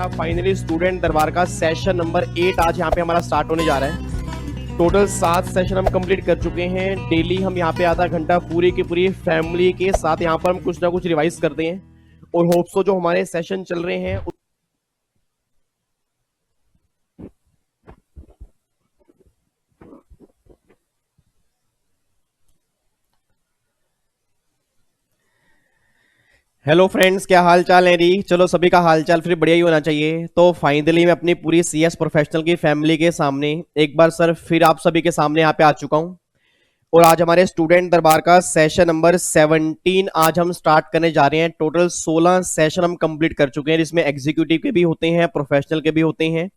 हमारा finally student दरबार का सेशन नंबर 8 आज यहाँ पे हमारा स्टार्ट होने जा रहा है। टोटल 7 सेशन हम कंप्लीट कर चुके हैं। डेली हम यहाँ पे आधा घंटा पूरी की पूरी फैमिली के साथ यहाँ पर हम कुछ ना कुछ रिवाइज करते हैं और होप्सो जो हमारे सेशन चल रहे हैं। हेलो फ्रेंड्स, क्या हाल चाल है री। चलो सभी का हाल चाल फिर बढ़िया ही होना चाहिए। तो फाइनली मैं अपनी पूरी सीएस प्रोफेशनल की फैमिली के सामने एक बार सर फिर आप सभी के सामने यहाँ पे आ चुका हूँ और आज हमारे स्टूडेंट दरबार का सेशन नंबर 17 आज हम स्टार्ट करने जा रहे हैं। टोटल 16 सेशन हम कंप्लीट कर चुके हैं, जिसमें एग्जीक्यूटिव के भी होते हैं, प्रोफेशनल के भी होते हैं।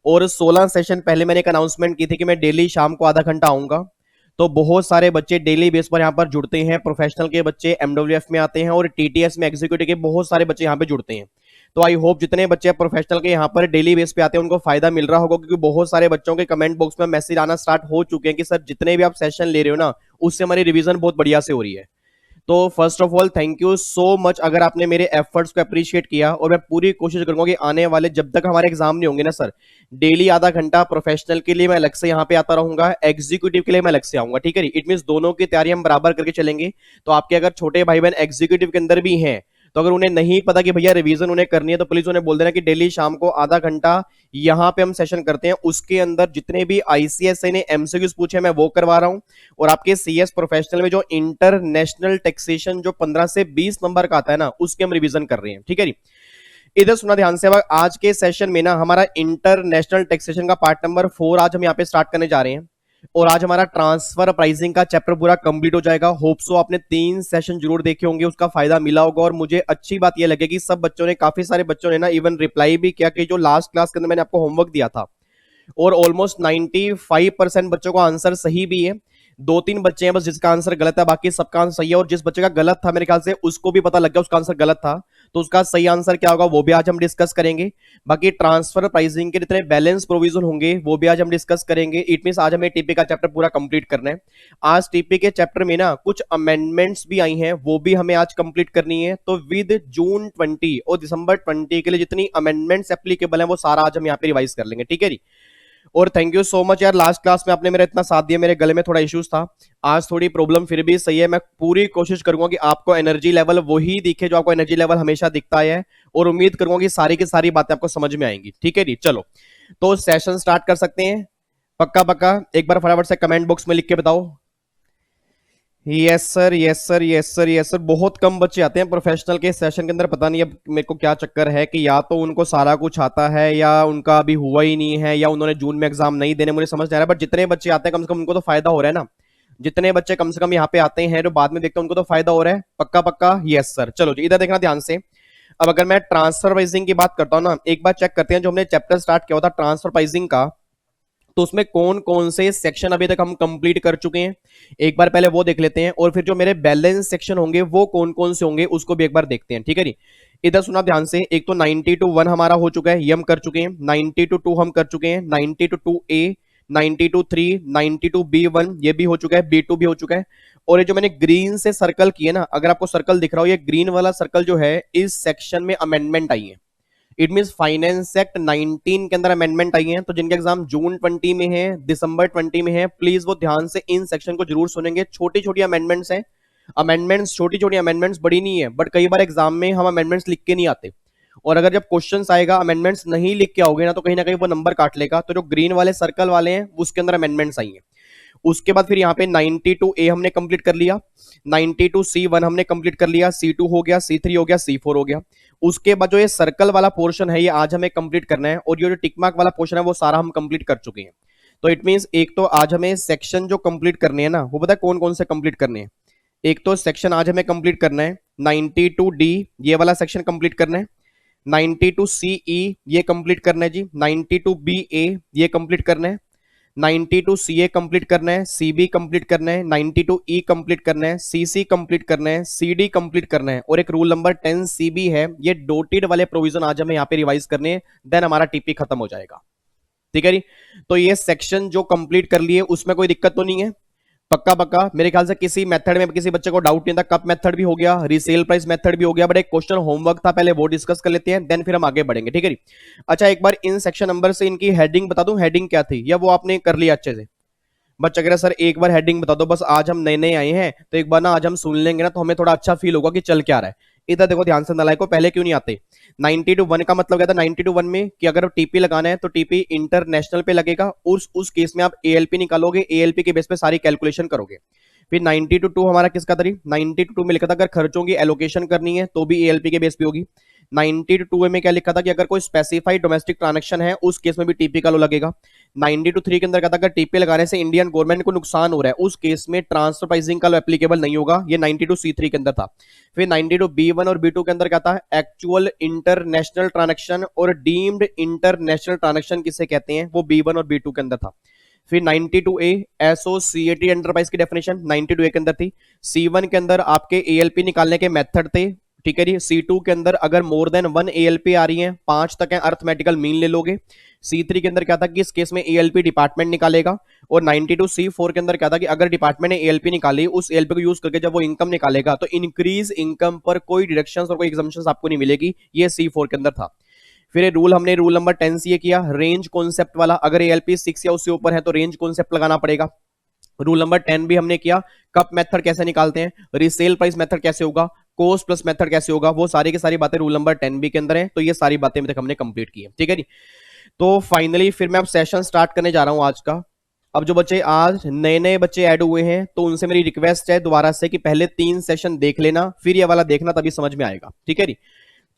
और 16 सेशन पहले मैंने एक अनाउंसमेंट की थी कि मैं डेली शाम को आधा घंटा आऊंगा। तो बहुत सारे बच्चे डेली बेस पर यहाँ पर जुड़ते हैं। प्रोफेशनल के बच्चे एमडब्ल्यूएफ में आते हैं और टीटीएस में एग्जीक्यूटिव के बहुत सारे बच्चे यहाँ पे जुड़ते हैं। तो आई होप जितने बच्चे प्रोफेशनल के यहाँ पर डेली बेस पे आते हैं उनको फायदा मिल रहा होगा, क्योंकि बहुत सारे बच्चों के कमेंट बॉक्स में मैसेज आना स्टार्ट हो चुके हैं कि सर जितने भी आप सेशन ले रहे हो ना, उससे हमारी रिवीजन बहुत बढ़िया से हो रही है। तो first of all thank you so much अगर आपने मेरे एफर्ट्स को अप्रिशिएट किया। और मैं पूरी कोशिश करूंगा कि आने वाले जब तक हमारे एग्जाम नहीं होंगे ना सर, डेली आधा घंटा प्रोफेशनल के लिए मैं अलग से यहाँ पे आता रहूंगा, एग्जीक्यूटिव के लिए मैं अलग से आऊंगा। ठीक है, इट मीन दोनों की तैयारी हम बराबर करके चलेंगे। तो आपके अगर छोटे भाई बहन एग्जीक्यूटिव के अंदर भी हैं, तो अगर उन्हें नहीं पता कि भैया रिवीजन उन्हें करनी है, तो प्लीज उन्हें बोल देना कि डेली शाम को आधा घंटा यहाँ पे हम सेशन करते हैं। उसके अंदर जितने भी आईसीएसआई ने एमसीक्यूज पूछे मैं वो करवा रहा हूं। और आपके सीएस प्रोफेशनल में जो इंटरनेशनल टैक्सेशन जो 15 से 20 नंबर का आता है ना, उसके हम रिवीजन कर रहे हैं। ठीक है, इधर सुना ध्यान से। आज के सेशन में ना हमारा इंटरनेशनल टैक्सेशन का पार्ट नंबर 4 आज हम यहाँ पे स्टार्ट करने जा रहे हैं। और आज हमारा ट्रांसफर प्राइसिंग का चैप्टर पूरा कंप्लीट हो जाएगा। होप सो आपने 3 सेशन जरूर देखे होंगे, उसका फायदा मिला होगा। और मुझे अच्छी बात यह लगी कि सब बच्चों ने, काफी सारे बच्चों ने ना इवन रिप्लाई भी किया कि जो लास्ट क्लास के अंदर मैंने आपको होमवर्क दिया था, और ऑलमोस्ट 95% बच्चों का आंसर सही भी है। 2-3 बच्चे हैं बस जिसका आंसर गलत है, बाकी सबका आंसर सही है। और जिस बच्चे का गलत था मेरे ख्याल से उसको भी पता लग गया उसका आंसर गलत था, तो उसका सही आंसर क्या होगा वो भी आज हम डिस्कस करेंगे। बाकी ट्रांसफर प्राइसिंग के जितने बैलेंस प्रोविजन होंगे वो भी आज हम डिस्कस करेंगे। इट मींस आज हमें टीपी का चैप्टर पूरा कंप्लीट करना है। आज टीपी के चैप्टर में ना कुछ अमेंडमेंट्स भी आई हैं, वो भी हमें आज कंप्लीट करनी है। तो विद जून 20 और दिसंबर 20 के लिए जितनी अमेंडमेंट्स एप्लीकेबल है वो सारा आज हम यहाँ पे रिवाइज कर लेंगे। ठीक है जी। और थैंक यू सो मच यार, लास्ट क्लास में आपने मेरा इतना साथ दिया। मेरे गले में थोड़ा इश्यूज था, आज थोड़ी प्रॉब्लम फिर भी सही है। मैं पूरी कोशिश करूंगा कि आपको एनर्जी लेवल वही दिखे जो आपको एनर्जी लेवल हमेशा दिखता है। और उम्मीद करूंगा कि सारी की सारी बातें आपको समझ में आएंगी। ठीक है जी, चलो तो सेशन स्टार्ट कर सकते हैं। पक्का पक्का एक बार फटाफट से कमेंट बॉक्स में लिख के बताओ। Yes sir, yes sir, yes sir, yes sir. बहुत कम बच्चे आते हैं प्रोफेशनल के सेशन के अंदर, पता नहीं अब मेरे को क्या चक्कर है कि या तो उनको सारा कुछ आता है या उनका अभी हुआ ही नहीं है या उन्होंने जून में एग्जाम नहीं देने, मुझे समझ नहीं आ रहा है। बट जितने बच्चे आते हैं कम से कम उनको तो फायदा हो रहा है ना। जितने बच्चे कम से कम यहाँ पे आते हैं जो बाद में देखते हैं उनको तो फायदा हो रहा है। पक्का पक्का यस सर। चलो जी, इधर देखना ध्यान से। अब अगर मैं ट्रांसफर प्राइसिंग की बात करता हूँ ना, एक बार चेक करते हैं जो हमने चैप्टर स्टार्ट किया था ट्रांसफर प्राइसिंग का, तो उसमें कौन कौन से सेक्शन अभी तक हम कंप्लीट कर चुके हैं, एक बार पहले वो देख लेते हैं। और फिर जो मेरे बैलेंस सेक्शन होंगे वो कौन कौन से होंगे उसको भी एक बार देखते हैं। ठीक है जी, इधर सुना ध्यान से। एक तो 90 to 1 हमारा हो चुका है, ये हम कर चुके हैं। 90 to 2 हम कर चुके हैं। 90 to 2A, 90 to 3, 90 to B1 ये भी हो चुका है, B2 भी हो चुका है। और ये जो मैंने ग्रीन से सर्कल किए ना, अगर आपको सर्कल दिख रहा हो, ये ग्रीन वाला सर्कल जो है, इस सेक्शन में अमेंडमेंट आई है। इट मीन फाइनेंस एक्ट 19 के अंदर अमेंडमेंट आई है। तो जिनके एग्जाम जून 20 में है, दिसंबर 20 में है, प्लीज वो ध्यान से इन सेक्शन को जरूर सुनेंगे। छोटी छोटी अमेंडमेंट्स हैं, अमेंडमेंट्स छोटी छोटी अमेंडमेंट्स बड़ी नहीं है, बट कई बार एग्जाम में हम अमेंडमेंट्स लिख के नहीं आते। और अगर जब क्वेश्चन आएगा अमेंडमेंट्स नहीं लिख के आओगे ना, तो कहीं ना कहीं वो नंबर काट लेगा। तो जो ग्रीन वाले सर्कल वाले हैं उसके अंदर अमेंडमेंट्स आई हैं। उसके बाद फिर यहाँ पे 92A हमने कंप्लीट कर लिया, 92C1 हमने कंप्लीट कर लिया, C2 हो गया, C3 हो गया, C4 हो गया। उसके बाद जो ये सर्कल वाला पोर्शन है ये आज हमें कंप्लीट करना है। और ये जो टिक मार्क वाला पोर्शन है वो सारा हम कंप्लीट कर चुके हैं। तो इट मींस एक तो आज हमें सेक्शन जो कंप्लीट करने हैं ना, वो पता है कौन कौन से कंप्लीट करने हैं। एक तो सेक्शन आज हमें कंप्लीट करना है 92D, ये वाला सेक्शन कंप्लीट करना है। 92CE ये कंप्लीट करना है जी। 92BA ये कंप्लीट करना है। 92CA कंप्लीट करना है, CB कंप्लीट करना है, 92E कंप्लीट करना है, CC कंप्लीट करना है, CD कंप्लीट करना है। और एक रूल नंबर 10CB है, ये डोटेड वाले प्रोविजन आज हमें यहाँ पे रिवाइज करने हैं, देन हमारा टीपी खत्म हो जाएगा। ठीक है जी, तो ये सेक्शन जो कंप्लीट कर लिए उसमें कोई दिक्कत तो नहीं है। पक्का पक्का मेरे ख्याल से किसी मेथड में किसी बच्चे को डाउट नहीं था। कप मेथड भी हो गया, रीसेल प्राइस मेथड भी हो गया, बट एक क्वेश्चन होमवर्क था, पहले वो डिस्कस कर लेते हैं, देन फिर हम आगे बढ़ेंगे, ठीक है जी। अच्छा, एक बार इन सेक्शन नंबर से इनकी हेडिंग बता दूं, हेडिंग क्या थी, या वो आपने कर लिया अच्छे से? बच्चा कह रहा सर एक बार हेडिंग बता दो, बस आज हम नए नए आए हैं तो एक बार ना आज हम सुन लेंगे ना तो हमें थोड़ा अच्छा फील होगा कि चल क्या रहा है। इधर देखो ध्यान से, नालायक को पहले क्यों नहीं आते। 90 to 1 का मतलब क्या था, 90 to 1 में कि अगर टीपी लगाना है तो टीपी इंटरनेशनल पे लगेगा, उस केस में आप एएलपी निकालोगे, एएलपी के बेस पे सारी कैलकुलेशन करोगे। फिर 90 to 2 हमारा किसका था, 90 to 2 में लिखा था अगर खर्चों की एलोकेशन करनी है तो भी एएलपी के बेस पे होगी। 90 to 2 में क्या लिखा था कि अगर कोई स्पेसिफाइड डोमेस्टिक ट्रांजैक्शन है उस केस में भी टीपी का लो लगेगा। 90 to 3 के अंदर क्या था, अगर टीपी लगाने से इंडियन गवर्नमेंट को नुकसान हो रहा है उस केस में ट्रांसफर प्राइसिंग का लो एप्लीकेबल नहीं होगा, ये 90 to C3 के अंदर था। फिर 90 to B1 और B2 के अंदर क्या था, एक्चुअल इंटरनेशनल ट्रांजैक्शन और डीम्ड इंटरनेशनल ट्रांजैक्शन किसे कहते हैं, वो B1 और B2 के अंदर था। फिर 92A एसोसिएटेड एंटरप्राइज की डेफिनेशन 92A के अंदर थी। C1 के अंदर आपके एएलपी निकालने के मेथड थे, ठीक है जी। C2 के अंदर अगर मोर देन 1 एएलपी आ रही है, 5 तक है, अर्थमेटिकल मीन ले लोगे। C3 के अंदर क्या था कि इस केस में एएलपी डिपार्टमेंट निकालेगा। और 92C4 के अंदर क्या था कि अगर डिपार्टमेंट ने एएलपी निकाली, उस एएलपी को यूज करके जब वो इनकम निकालेगा तो इंक्रीज इनकम पर कोई डिडक्शंस और कोई एग्जम्पशंस आपको नहीं मिलेगी, ये C4 के अंदर था। फिर रूल हमने रूल नंबर 10 से ये किया, रेंज कॉन्सेप्ट वाला, अगर एएलपी 6 या उससे ऊपर है तो रेंज कॉन्सेप्ट लगाना पड़ेगा। रूल नंबर 10 भी हमने किया, कप मेथड कैसे निकालते हैं, रीसेल प्राइस मेथड कैसे होगा, कोस्ट प्लस मेथड कैसे होगा, वो सारी की सारी बातें रूल नंबर 10 भी के अंदर है। तो ये सारी बातें अभी तक हमने कंप्लीट की है, ठीक है जी। तो फाइनली फिर मैं अब सेशन स्टार्ट करने जा रहा हूं आज का। अब जो बच्चे आज नए नए बच्चे ऐड हुए हैं तो उनसे मेरी रिक्वेस्ट है दोबारा से कि पहले 3 सेशन देख लेना, फिर ये वाला देखना, तभी समझ में आएगा, ठीक है जी।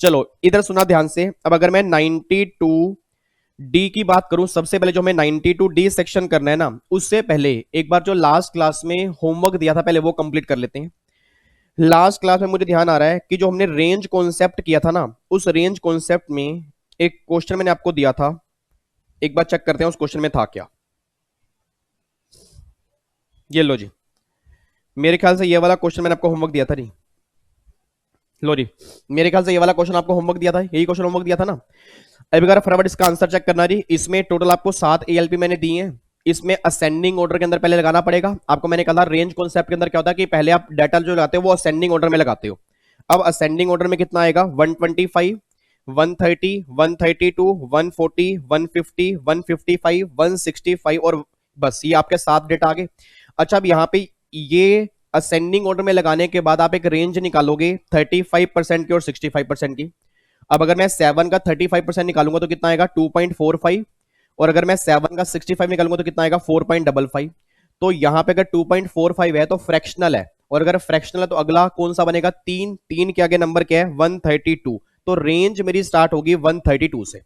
चलो इधर सुना ध्यान से। अब अगर मैं 92D की बात करूं, सबसे पहले जो हमें 92D सेक्शन करना है ना, उससे पहले एक बार जो लास्ट क्लास में होमवर्क दिया था पहले वो कंप्लीट कर लेते हैं। लास्ट क्लास में मुझे ध्यान आ रहा है कि जो हमने रेंज कॉन्सेप्ट किया था ना, उस रेंज कॉन्सेप्ट में एक क्वेश्चन मैंने आपको दिया था, एक बार चेक करते हैं उस क्वेश्चन में था क्या। ये लो जी, मेरे ख्याल से ये वाला क्वेश्चन मैंने आपको होमवर्क दिया था जी। लो जी, मेरे ख्याल से ये वाला क्वेश्चन आपको होमवर्क दिया था, यही क्वेश्चन होमवर्क दिया था ना। अब अगर फटाफट इसका आंसर चेक करना जी। इसमें टोटल आपको 7 एएलपी मैंने दिए हैं, इसमें असेंडिंग ऑर्डर के अंदर पहले लगाना पड़ेगा आपको। मैंने कहा रेंज कॉन्सेप्ट के अंदर क्या होता है कि पहले आप डाटा जो लगाते हो वो असेंडिंग ऑर्डर में लगाते हो। अब असेंडिंग ऑर्डर में कितना आएगा, 125, 130, 132, 140, 150, 155, 165 और बस ये आपके 7 डेटा आ गए। अच्छा, अब यहाँ पे ये असेंडिंग ऑर्डर में लगाने के बाद आप एक रेंज निकालोगे 35% की और 65% की। अब अगर मैं 7 का 35% निकालूंगा तो कितना आएगा, 2.45। और अगर मैं 7 का 65 निकालूंगा तो कितना आएगा, 4.55। तो यहां पे अगर 2.45 है तो फ्रैक्शनल है, और अगर फ्रैक्शनल है तो अगला कौन सा बनेगा, 3। 3 के आगे नंबर क्या है, 132। तो रेंज मेरी स्टार्ट होगी 132 से।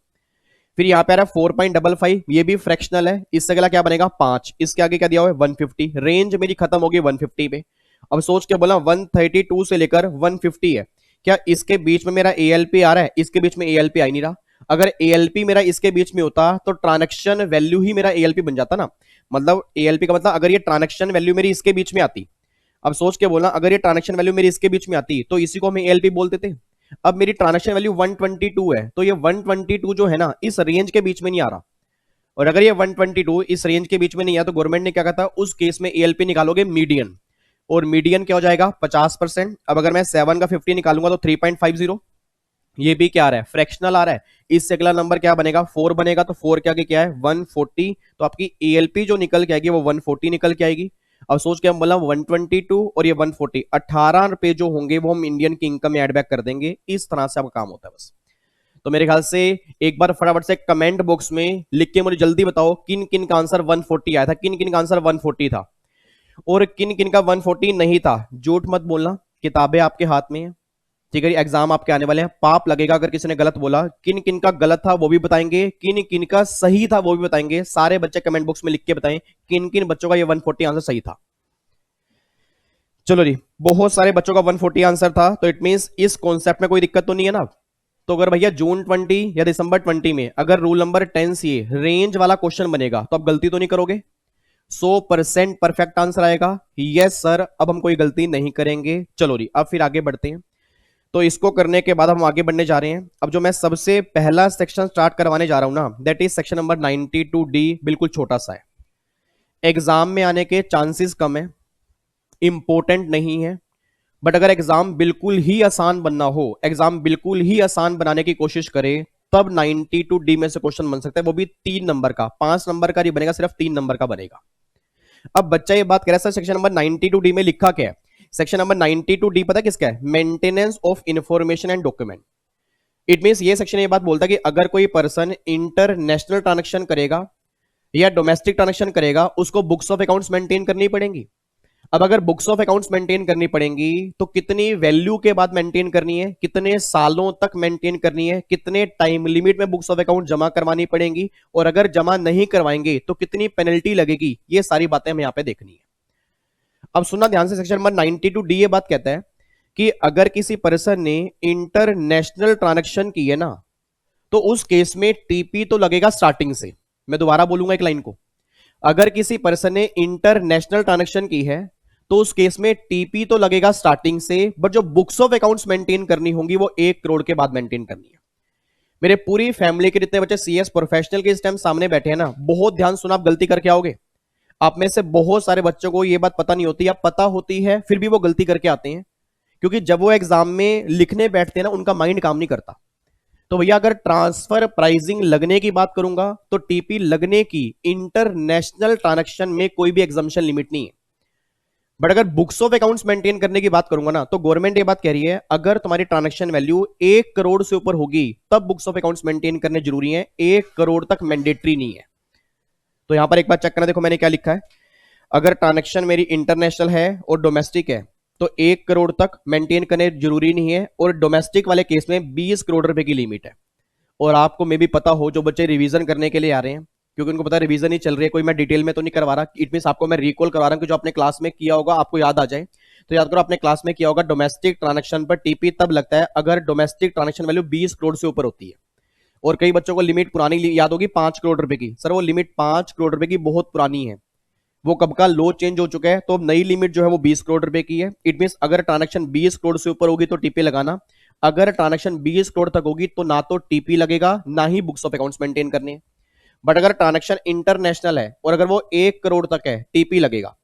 फिर यहाँ पे आ रहा है 4.55, ये भी फ्रैक्शनल है, इससे अगला क्या बनेगा, 5। इसके आगे क्या दिया हुआ है, 150। रेंज मेरी खत्म होगी 150 पे। अब सोच के बोला 132 से लेकर 150 है, क्या इसके बीच में मेरा एएलपी आ रहा है, इसके बीच में एएलपी आ ही नहीं रहा। अगर एएलपी मेरा इसके बीच में होता तो ट्रांजैक्शन वैल्यू ही मेरा एएलपी बन जाता ना। मतलब एएलपी का मतलब अगर ये ट्रांजैक्शन वैल्यू मेरी इसके बीच में आती, अब सोच के बोलना अगर ये ट्रांजैक्शन वैल्यू मेरी इसके बीच में आती तो इसी को हम एएलपी बोलते थे। अब मेरी ट्रांजैक्शन वैल्यू 122 है, तो ये 122 जो है ना इस रेंज के बीच में नहीं आ रहा। और अगर ये 122 इस रेंज के बीच में नहीं है तो गवर्नमेंट ने क्या कहा था, उस केस में एएलपी निकालोगे मीडियन, और मीडियन क्या हो जाएगा, 50%। अब अगर मैं 7 का 50 निकालूंगा तो 3.50, ये भी क्या आ रहा है, फ्रैक्शनल आ रहा है। इससे अगला नंबर क्या बनेगा, 4 बनेगा। तो 4 के आगे क्या है, 140। तो आपकी एएलपी जो निकल के आएगी वो 140 निकल के आएगी। अब सोच के हम बोला 122 और ये 140, 18 रुपए जो होंगे वो हम इंडियन की इनकम में एड बैक कर देंगे। इस तरह से आपका काम होता है बस। तो मेरे ख्याल से एक बार फटाफट से कमेंट बॉक्स में लिख के मुझे जल्दी बताओ किन किन का आंसर 140 आया था, किन किन का आंसर 140 था और किन किन का 140 नहीं था। झूठ मत बोलना, किताबें आपके हाथ में है, ठीक है। एग्जाम आपके आने वाले हैं, पाप लगेगा अगर किसी ने गलत बोला। किन किन का गलत था वो भी बताएंगे, किन किन का सही था वो भी बताएंगे। सारे बच्चे कमेंट बॉक्स में लिख के बताएं किन किन बच्चों का ये 140 आंसर सही था। चलो जी, बहुत सारे बच्चों का 140 आंसर था, तो इट मींस इस कॉन्सेप्ट में कोई दिक्कत तो नहीं है ना। तो अगर भैया जून 20 या दिसंबर 20 में अगर रूल नंबर 10 से रेंज वाला क्वेश्चन बनेगा तो आप गलती तो नहीं करोगे, 100% परफेक्ट आंसर आएगा। यस सर, अब हम कोई गलती नहीं करेंगे। चलो जी, अब फिर आगे बढ़ते हैं। तो इसको करने के बाद हम आगे बढ़ने जा रहे हैं। अब जो मैं सबसे पहला सेक्शन स्टार्ट करवाने जा रहा हूं ना, that is section number 92D। बिल्कुल छोटा सा है, एग्जाम में आने के चांसेस कम है, इंपॉर्टेंट नहीं है। बट अगर एग्जाम बिल्कुल ही आसान बनना हो, एग्जाम बिल्कुल ही आसान बनाने की कोशिश करे, तब 92 डी में से क्वेश्चन बन सकता है, वो भी 3 नंबर का। 5 नंबर का नहीं बनेगा, सिर्फ 3 नंबर का बनेगा। अब बच्चा ये बात कह रहा है सर सेक्शन नंबर 92 डी में लिखा क्या है? सेक्शन नंबर 92 डी पता किसका है? Maintenance of information and document. It means ये सेक्शन ये बात बोलता है कि अगर कोई पर्सन इंटरनेशनल ट्रांजेक्शन करेगा या डोमेस्टिक ट्रांजेक्शन करेगा, उसको बुक्स ऑफ अकाउंट्स मेंटेन करनी पड़ेंगी। अब अगर बुक्स ऑफ अकाउंट्स मेंटेन करनी पड़ेंगी तो कितनी वैल्यू के बाद मेंटेन करनी है, कितने सालों तक मेंटेन करनी है, कितने टाइम लिमिट में बुक्स ऑफ अकाउंट जमा करवानी पड़ेंगी, और अगर जमा नहीं करवाएंगे तो कितनी पेनल्टी लगेगी, ये सारी बातें हमें यहां पे देखनी है। अब सुनना ध्यान से, सेक्शन नंबर 92 डी ये बात कहता है कि अगर किसी पर्सन ने इंटरनेशनल ट्रांजेक्शन की है ना, तो उस केस में टीपी तो लगेगा स्टार्टिंग से। मैं दोबारा बोलूंगा एक लाइन को, अगर किसी पर्सन ने इंटरनेशनल ट्रांजेक्शन की है तो उस केस में टीपी तो लगेगा स्टार्टिंग से, बट जो बुक्स ऑफ अकाउंट्स मेंटेन करनी होंगी वो 1 करोड़ के बाद मेंटेन करनी है। मेरे पूरी फैमिली के जितने बच्चे सीएस प्रोफेशनल के इस टाइम सामने बैठे हैं ना, बहुत ध्यान सुना, आप गलती करके आओगे। आप में से बहुत सारे बच्चों को ये बात पता नहीं होती, या पता होती है फिर भी वो गलती करके आते हैं, क्योंकि जब वो एग्जाम में लिखने बैठते हैं ना, उनका माइंड काम नहीं करता। तो भैया अगर ट्रांसफर प्राइसिंग लगने की बात करूंगा तो टीपी लगने की इंटरनेशनल ट्रांजैक्शन में कोई भी एग्जम्पशन लिमिट नहीं है। बट अगर बुक्स ऑफ अकाउंट्स मेंटेन करने की बात करूंगा ना, तो गवर्नमेंट ये बात कह रही है अगर तुम्हारी ट्रांजैक्शन वैल्यू 1 करोड़ से ऊपर होगी तब बुक्स ऑफ अकाउंट्स मेंटेन करने जरूरी है, 1 करोड़ तक मैंडेटरी नहीं है। तो यहां पर एक बार चेक करना, देखो मैंने क्या लिखा है। अगर ट्रांजैक्शन मेरी इंटरनेशनल है और डोमेस्टिक है तो 1 करोड़ तक मेंटेन करने जरूरी नहीं है, और डोमेस्टिक वाले केस में 20 करोड़ रुपए की लिमिट है। और आपको मे भी पता हो, जो बच्चे रिवीजन करने के लिए आ रहे हैं, क्योंकि उनको पता है रिवीजन ही चल रही है, कोई मैं डिटेल में तो नहीं करवा रहा, इट मींस आपको मैं रिकॉल करवा रहा हूं कि जो आपने क्लास में किया होगा आपको याद आ जाए। तो याद करो, आपने क्लास में किया होगा डोमेस्टिक ट्रांजैक्शन पर टीपी तब लगता है अगर डोमेस्टिक ट्रांजैक्शन वैल्यू 20 करोड़ से ऊपर होती है। और कई बच्चों को लिमिट पुरानी याद होगी 5 करोड़ रुपए की। सर वो लिमिट 5 करोड़ रुपए की बहुत पुरानी है, वो कब का लो चेंज हो चुका है, तो अब नई लिमिट जो है वो 20 करोड़ रुपए की है। इट मींस अगर ट्रांजैक्शन 20 करोड़ से ऊपर होगी तो टीपी लगाना, अगर ट्रांजैक्शन 20 करोड़ तक होगी तो ना तो टीपी लगेगा ना ही बुक्स ऑफ अकाउंट्स मेंटेन करने। बट अगर ट्रांजैक्शन इंटरनेशनल है और अगर वो 1 करोड़ तक है, टीपी लगेगा।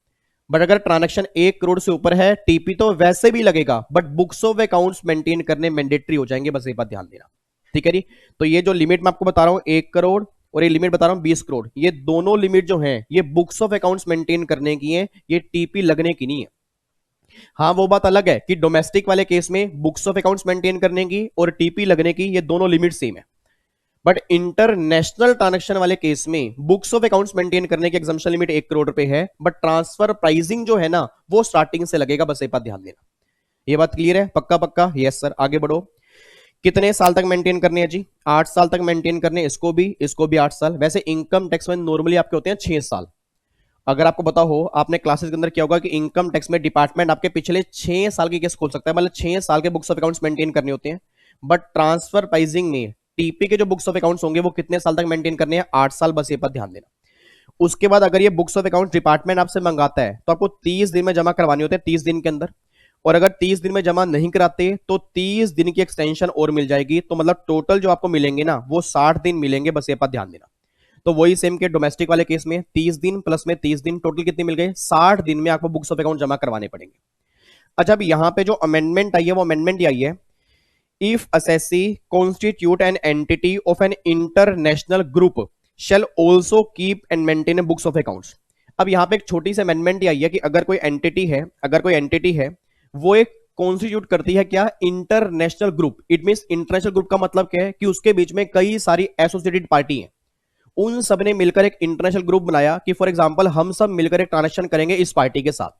बट अगर ट्रांजैक्शन 1 करोड़ से ऊपर है, टीपी तो वैसे भी लगेगा, but books of accounts maintain करने मैंडेटरी हो जाएंगे, बस ये बात ध्यान देना। ठीक है जी। तो ये जो लिमिट मैं आपको बता रहा हूं 1 करोड़, और ये लिमिट बता रहा हूं 20 करोड़, ये दोनों लिमिट जो है ये बुक्स ऑफ अकाउंट्स मेंटेन करने की है, ये टीपी लगने की नहीं है। हाँ वो बात अलग है कि डोमेस्टिक वाले केस में बुक्स ऑफ अकाउंट्स मेंटेन करने की और टीपी लगने की ये दोनों लिमिट सेम है। बट इंटरनेशनल ट्रांजैक्शन वाले केस में बुक्स ऑफ अकाउंट्स मेंटेन करने की एग्जम्पशन लिमिट 1 करोड़ रुपए है, बट ट्रांसफर प्राइसिंग जो है ना वो स्टार्टिंग से लगेगा, बस एक बात ध्यान देना। ये बात क्लियर है? पक्का पक्का? Yes sir. आगे बढ़ो। कितने साल तक मेंटेन करने है जी? 8 साल तक मेंटेन करने, इसको भी 8 साल। वैसे इनकम टैक्स में नॉर्मली आपके होते हैं 6 साल। अगर आपको पता हो, आपने क्लासेस के अंदर किया होगा कि इनकम टैक्स में डिपार्टमेंट आपके पिछले 6 साल की केस खोल सकता है, मतलब 6 साल के बुक्स ऑफ अकाउंट्स मेंटेन करने होते हैं। बट ट्रांसफर प्राइसिंग में टीपी के जो बुक्स ऑफ अकाउंट्स होंगे वो कितने साल तक मेंटेन करने हैं? 8 साल, बस ये पर ध्यान देना। उसके बाद अगर ये बुक्स ऑफ अकाउंट डिपार्टमेंट आपसे मंगाता है तो आपको 30 दिन में जमा करवानी होती है, 30 दिन के अंदर। और अगर 30 दिन में जमा नहीं कराते तो 30 दिन की एक्सटेंशन और मिल जाएगी, तो मतलब टोटल जो आपको मिलेंगे ना वो 60 दिन मिलेंगे, बस ये पर ध्यान देना। तो वही सेम के डोमेस्टिक वाले केस में 30 दिन प्लस में 30 दिन, टोटल कितने मिल गए? 60 दिन में आपको बुक्स ऑफ अकाउंट जमा करवाने पड़ेंगे। अच्छा, अब यहां पे जो अमेंडमेंट आई है वो अमेंडमेंट आई है, if assessee constitute an entity of an international group shall also keep and maintain a books of accounts। अब यहां पे एक छोटी सी अमेंडमेंट आई है कि अगर कोई एंटिटी है वो एक कॉन्स्टिट्यूट करती है क्या? International group. It means international group का मतलब क्या है कि उसके बीच में कई सारी एसोसिएटेड पार्टी हैं, उन सब ने मिलकर एक इंटरनेशनल ग्रुप बनाया कि फॉर एग्जांपल हम सब मिलकर एक ट्रांजैक्शन करेंगे इस पार्टी के साथ।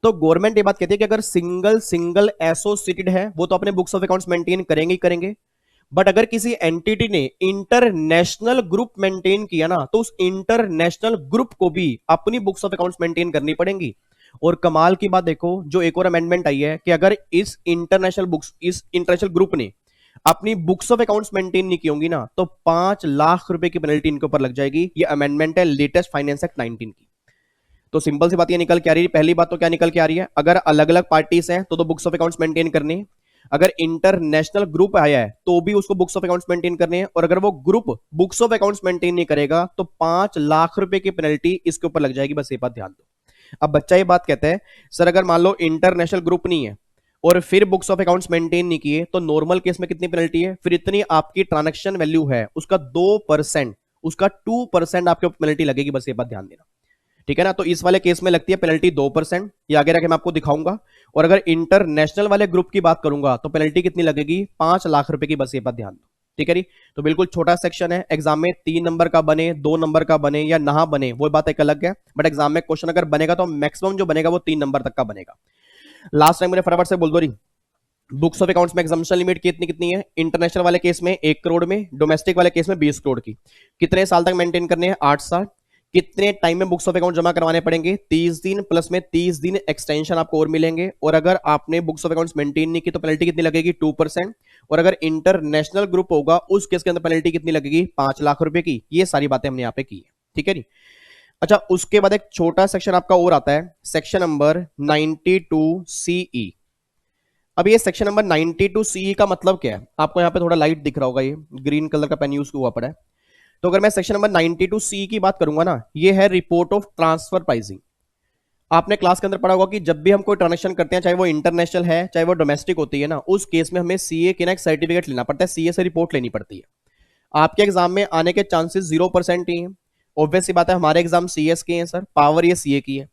तो गवर्नमेंट ये बात कहती है कि अगर सिंगल एसोसिएटेड है वो तो अपने बुक्स ऑफ अकाउंट्स मेंटेन करेंगे ही करेंगे, बट अगर किसी एंटिटी ने इंटरनेशनल ग्रुप मेंटेन किया ना तो उस इंटरनेशनल ग्रुप को भी अपनी बुक्स ऑफ अकाउंट्स मेंटेन करनी पड़ेंगी। और कमाल की बात देखो, जो एक और अमेंडमेंट आई है कि अगर इस इंटरनेशनल ग्रुप ने अपनी बुक्स ऑफ अकाउंट्स मेंटेन नहीं की होंगी ना तो 5 लाख रुपए की पेनल्टी इनके ऊपर लग जाएगी। ये अमेंडमेंट है लेटेस्ट फाइनेंस एक्ट 19 की। तो सिंपल सी बात ये निकल के आ रही है, पहली बात तो क्या निकल के आ रही है, अगर अलग अलग पार्टीज हैं तो बुक्स ऑफ अकाउंट्स मेंटेन करने, अगर इंटरनेशनल ग्रुप आया है तो भी उसको बुक्स ऑफ अकाउंट्स मेंटेन करने हैं, और अगर वो group books of accounts maintain नहीं करेगा तो 5 लाख रुपए की पेनल्टी इसके ऊपर लग जाएगी। बस ये बात ध्यान दो। अब बच्चा ये बात कहता है सर अगर मान लो इंटरनेशनल ग्रुप नहीं है और फिर बुक्स ऑफ अकाउंट्स मेंटेन नहीं किए तो नॉर्मल केस में कितनी पेनल्टी है? फिर इतनी आपकी ट्रांजैक्शन वैल्यू है उसका 2%, उसका 2% आपके ऊपर पेनल्टी लगेगी। बस ये बात ध्यान देना, ठीक है ना। तो इस वाले केस में लगती है पेनल्टी 2%, ये आगे रखे मैं आपको दिखाऊंगा। और अगर इंटरनेशनल वाले ग्रुप की बात करूंगा तो पेनल्टी कितनी लगेगी? 5 लाख रुपए की। बस ये बात ध्यान दो, ठीक है जी। तो बिल्कुल छोटा सेक्शन है, एग्जाम में 3 नंबर का बने, 2 नंबर का बने या ना बने वो बात एक अलग है, बट एग्जाम में क्वेश्चन अगर बनेगा तो मैक्सिमम जो बनेगा वो 3 नंबर तक का बनेगा। लास्ट टाइम मुझे फटाफट से बोल दो रही, बुक्स ऑफ अकाउंट्स में एग्जाम्पशन लिमिट कितनी कितनी है? इंटरनेशनल वाले केस में 1 करोड़ में, डोमेस्टिक वाले केस में 20 करोड़ की। कितने साल तक मेंटेन करने हैं? 8 साल। कितने टाइम में बुक्स ऑफ अकाउंट जमा करवाने पड़ेंगे? 30 दिन, प्लस में 30 दिन एक्सटेंशन आपको और मिलेंगे। और अगर आपने बुक्स ऑफ अकाउंट्स मेंटेन नहीं की तो पेनल्टी कितनी लगेगी? 2%। और अगर इंटरनेशनल ग्रुप होगा उस केस के अंदर पेनल्टी कितनी लगेगी? 5 लाख रुपए की। ये सारी बातें हमने यहाँ पे की है, ठीक है जी। अच्छा, उसके बाद एक छोटा सेक्शन आपका और आता है, सेक्शन नंबर 92CE। अब ये सेक्शन नंबर 92CE का मतलब क्या है? आपको यहाँ पे थोड़ा लाइट दिख रहा होगा, ये ग्रीन कलर का पेन यूज हुआ पड़ा है। तो अगर मैं सेक्शन नंबर 92CE की बात करूंगा ना, ये है रिपोर्ट ऑफ ट्रांसफर प्राइसिंग। आपने क्लास के अंदर पढ़ा होगा कि जब भी हम कोई ट्रांजेक्शन करते हैं, चाहे वो इंटरनेशनल है चाहे वो डोमेस्टिक होती है ना, उस केस में हमें सीए के ना एक सर्टिफिकेट लेना पड़ता है, सीए से रिपोर्ट लेनी पड़ती है। आपके एग्जाम में आने के चांसेस 0% ही हैं। ऑब्वियस सी बात है, हमारे एग्जाम सीएस के हैं सर, पावर ये सीए की है।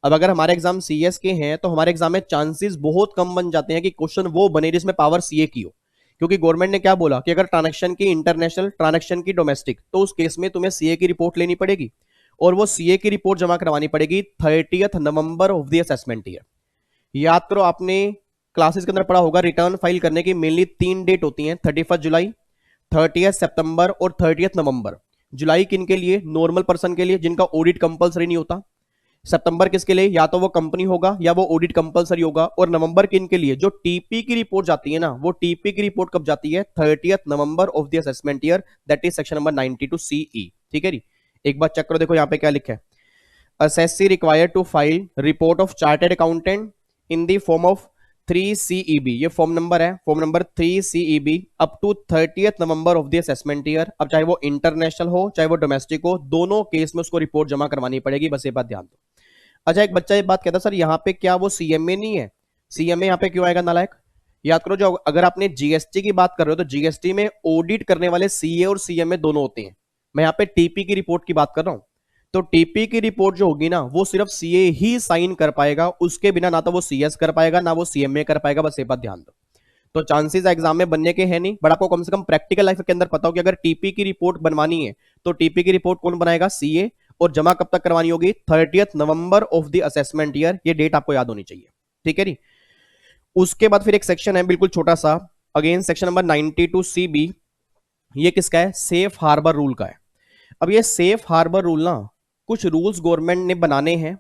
अब अगर हमारे एग्जाम सीएस के हैं तो हमारे एग्जाम में चांसेस बहुत कम बन जाते हैं कि क्वेश्चन वो बने जिसमें पावर सीए की हो, क्योंकि गवर्नमेंट ने क्या बोला कि अगर ट्रांजैक्शन की इंटरनेशनल, ट्रांजैक्शन की डोमेस्टिक, तो उस केस में तुम्हें सीए की रिपोर्ट लेनी पड़ेगी, और वो सीए की रिपोर्ट जमा करवानी पड़ेगी 30 November of the assessment year. याद करो, आपने क्लासेस के अंदर पढ़ा होगा रिटर्न फाइल करने की मेनली 3 डेट होती हैं, 31 जुलाई, 30 सितंबर और 30 नवंबर। जुलाई किन के लिए? नॉर्मल पर्सन के लिए जिनका ऑडिट कंपलसरी नहीं होता। सितंबर किसके लिए? या तो वो कंपनी होगा या वो ऑडिट कंपलसरी होगा। और नवंबर किन के लिए? जो टीपी की रिपोर्ट जाती है ना, वो टीपी की रिपोर्ट कब जाती है? 30 November of the assessment year, that is section number 92CE, ठीक है जी। एक बार चेक करो, देखो यहाँ पे क्या लिखा है, assessee required to file report of chartered accountant in the form of 3CEB। ये फॉर्म नंबर है, form number 3CEB up to 30 November of the assessment year. अब चाहे वो इंटरनेशनल हो चाहे वो डोमेस्टिक हो, दोनों केस में उसको रिपोर्ट जमा करवानी पड़ेगी। बस ये बात ध्यान दो। अच्छा, एक बच्चा ये बात कहता सर यहाँ पे क्या वो सीएमए नहीं है? सीएमए यहाँ पे क्यों आएगा नालायक? याद करो, जो अगर आपने जीएसटी की बात कर रहे हो तो जीएसटी में ऑडिट करने वाले सीए और सीएमए दोनों होते हैं। मैं यहाँ पे टीपी की रिपोर्ट की बात कर रहा हूँ। तो टीपी की रिपोर्ट जो होगी ना, वो सिर्फ सीए ही साइन कर पाएगा, उसके बिना ना तो वो सीएस कर पाएगा ना वो सीएमए कर पाएगा। बस ये बात ध्यान दो। तो चांसेस एग्जाम में बनने के हैं नहीं, बट आपको कम से कम प्रैक्टिकल लाइफ के अंदर पता हो कि अगर टीपी की रिपोर्ट बनवानी है तो टीपी की रिपोर्ट कौन बनाएगा? सीए। और जमा कब तक करवानी होगी? 30 November of the assessment year. ये डेट आपको याद होनी चाहिए, ठीक है जी। उसके बाद फिर एक सेक्शन है बिल्कुल छोटा सा, अगेन सेक्शन नंबर 92CB। ये किसका है? सेफ हार्बर रूल का है। अब ये सेफ हार्बर रूल ना, कुछ रूल्स गवर्नमेंट ने बनाने हैं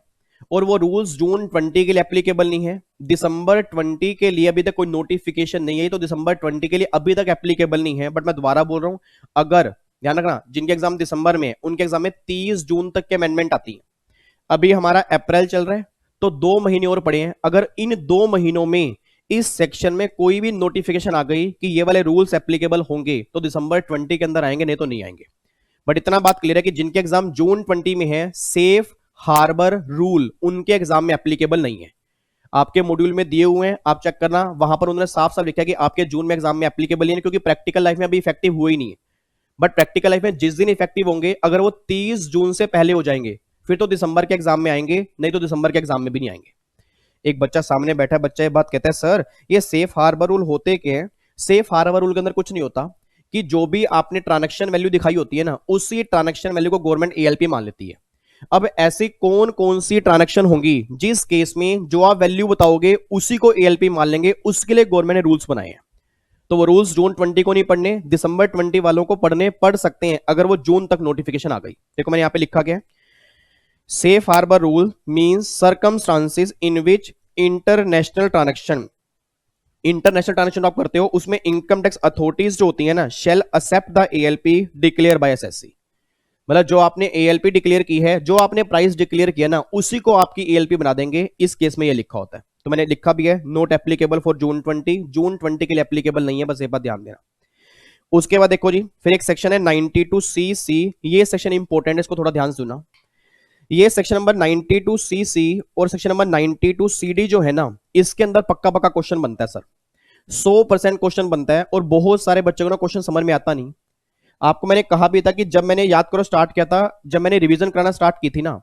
और वो रूल्स जून 20 के लिए एप्लीकेबल नहीं है, दिसंबर 20 के लिए अभी तक कोई नोटिफिकेशन नहीं है, तो दिसंबर 20 के लिए अभी तक एप्लीकेबल नहीं है। बट मैं दोबारा बोल रहा हूं, अगर ध्यान रखना, जिनके एग्जाम दिसंबर में उनके एग्जाम में 30 जून तक के अमेंडमेंट आती है। अभी हमारा अप्रैल चल रहा है तो 2 महीने और पड़े हैं। अगर इन 2 महीनों में इस सेक्शन में कोई भी नोटिफिकेशन आ गई कि ये वाले रूल्स एप्लीकेबल होंगे तो दिसंबर 20 के अंदर आएंगे, नहीं तो नहीं आएंगे। बट इतना बात क्लियर है कि जिनके एग्जाम जून 20 में है, सेफ हार्बर रूल उनके एग्जाम में एप्लीकेबल नहीं है। आपके मॉड्यूल में दिए हुए हैं, आप चेक करना, वहां पर उन्होंने साफ साफ लिखा है कि आपके जून में एग्जाम में एप्लीकेबल नहीं है, क्योंकि प्रैक्टिकल लाइफ में अभी इफेक्टिव हुए ही नहीं है। बट प्रैक्टिकल लाइफ में जिस दिन इफेक्टिव होंगे, अगर वो 30 जून से पहले हो जाएंगे फिर तो दिसंबर के एग्जाम में आएंगे, नहीं तो दिसंबर के एग्जाम में भी नहीं आएंगे। एक बच्चा सामने बैठा है, बच्चा ये बात कहता है सर ये सेफ हार्बर रूल होते क्या है? सेफ हार्बर रूल के अंदर कुछ नहीं होता कि जो भी आपने ट्रांजैक्शन वैल्यू दिखाई होती है ना, उसी ट्रांजैक्शन वैल्यू को गवर्नमेंट एएलपी मान लेती है। अब ऐसी कौन कौन सी ट्रांजैक्शन होंगी जिस केस में जो आप वैल्यू बताओगे उसी को एएलपी मान लेंगे, उसके लिए गवर्नमेंट ने रूल्स बनाए हैं। तो वो रूल्स जून 20 को नहीं पढ़ने, दिसंबर 20 वालों को पढ़ सकते हैं अगर वो जून तक नोटिफिकेशन आ गई। देखो मैंने यहां पे लिखा गया, safe harbour rule means circumstances in which international transaction आप करते हो, उसमें इनकम टैक्स अथॉरिटीज जो होती है ना, shall except the ALP declare by SSC. मतलब जो आपने एएलपी डिक्लेयर की है, जो आपने प्राइस डिक्लेयर किया ना, उसी को आपकी एएलपी बना देंगे। इस केस में ये लिखा होता है। तो मैंने लिखा भी है नोट एप्लीकेबल फॉर जून 20 के लिए एप्लीकेबल नहीं है, बस ये बात ध्यान देना। उसके बाद देखो जी, फिर एक सेक्शन है 92CC, ये सेक्शन इंपॉर्टेंट है, इसको थोड़ा ध्यान से सुनना। ये सेक्शन नंबर 92CC और सेक्शन नंबर 92CD जो है ना, इसके अंदर पक्का पक्का क्वेश्चन बनता है सर, 100% क्वेश्चन बनता है। और बहुत सारे बच्चों को ना क्वेश्चन समझ में आता नहीं। आपको मैंने कहा भी था कि जब मैंने याद करो स्टार्ट किया था, जब मैंने रिवीजन कराना स्टार्ट की थी ना,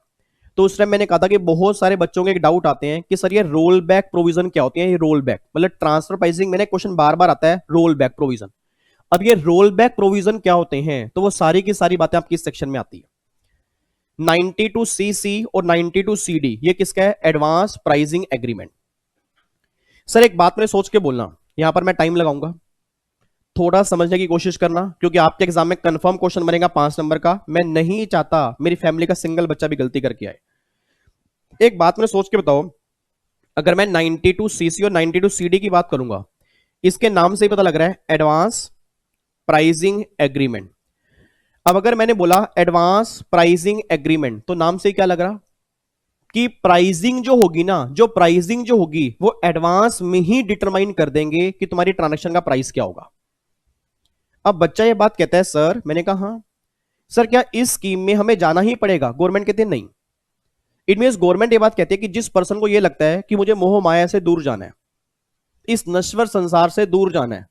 तो उस टाइम मैंने कहा था कि बहुत सारे बच्चों के एक डाउट आते हैं कि सर ये रोल बैक प्रोविजन क्या होती है। ये रोल बैक मतलब ट्रांसफर प्राइसिंग, मैंने क्वेश्चन बार बार आता है रोल बैक प्रोविजन। अब ये रोल बैक प्रोविजन क्या होते हैं, तो वो सारी की सारी बातें आपकी इस सेक्शन में आती है। 92CC और 92CD ये किसका है, एडवांस प्राइसिंग एग्रीमेंट। सर एक बात मैंने सोच के बोलना, यहां पर मैं टाइम लगाऊंगा, थोड़ा समझने की कोशिश करना, क्योंकि आपके एग्जाम में कंफर्म क्वेश्चन बनेगा 5 नंबर का। मैं नहीं चाहता मेरी फैमिली का सिंगल बच्चा भी गलती करके आए। एक बात मैंने सोच के बताओ, अगर मैं 92CC और 92CD की बात करूंगा, इसके नाम से ही पता लग रहा है एडवांस प्राइसिंग एग्रीमेंट। अब अगर मैंने बोला एडवांस प्राइसिंग एग्रीमेंट, तो नाम से क्या लग रहा कि प्राइसिंग जो होगी ना, जो प्राइसिंग जो होगी वो एडवांस में ही डिटरमाइन कर देंगे कि तुम्हारी ट्रांजैक्शन का प्राइस क्या होगा। अब बच्चा ये बात कहता है सर, मैंने कहा हाँ सर, क्या इस स्कीम में हमें जाना ही पड़ेगा? गवर्नमेंट कहते हैं नहीं। इट मींस गवर्नमेंट ये बात कहती है कि जिस पर्सन को ये लगता है कि मुझे मोह माया से दूर जाना है, इस नश्वर संसार से दूर जाना है,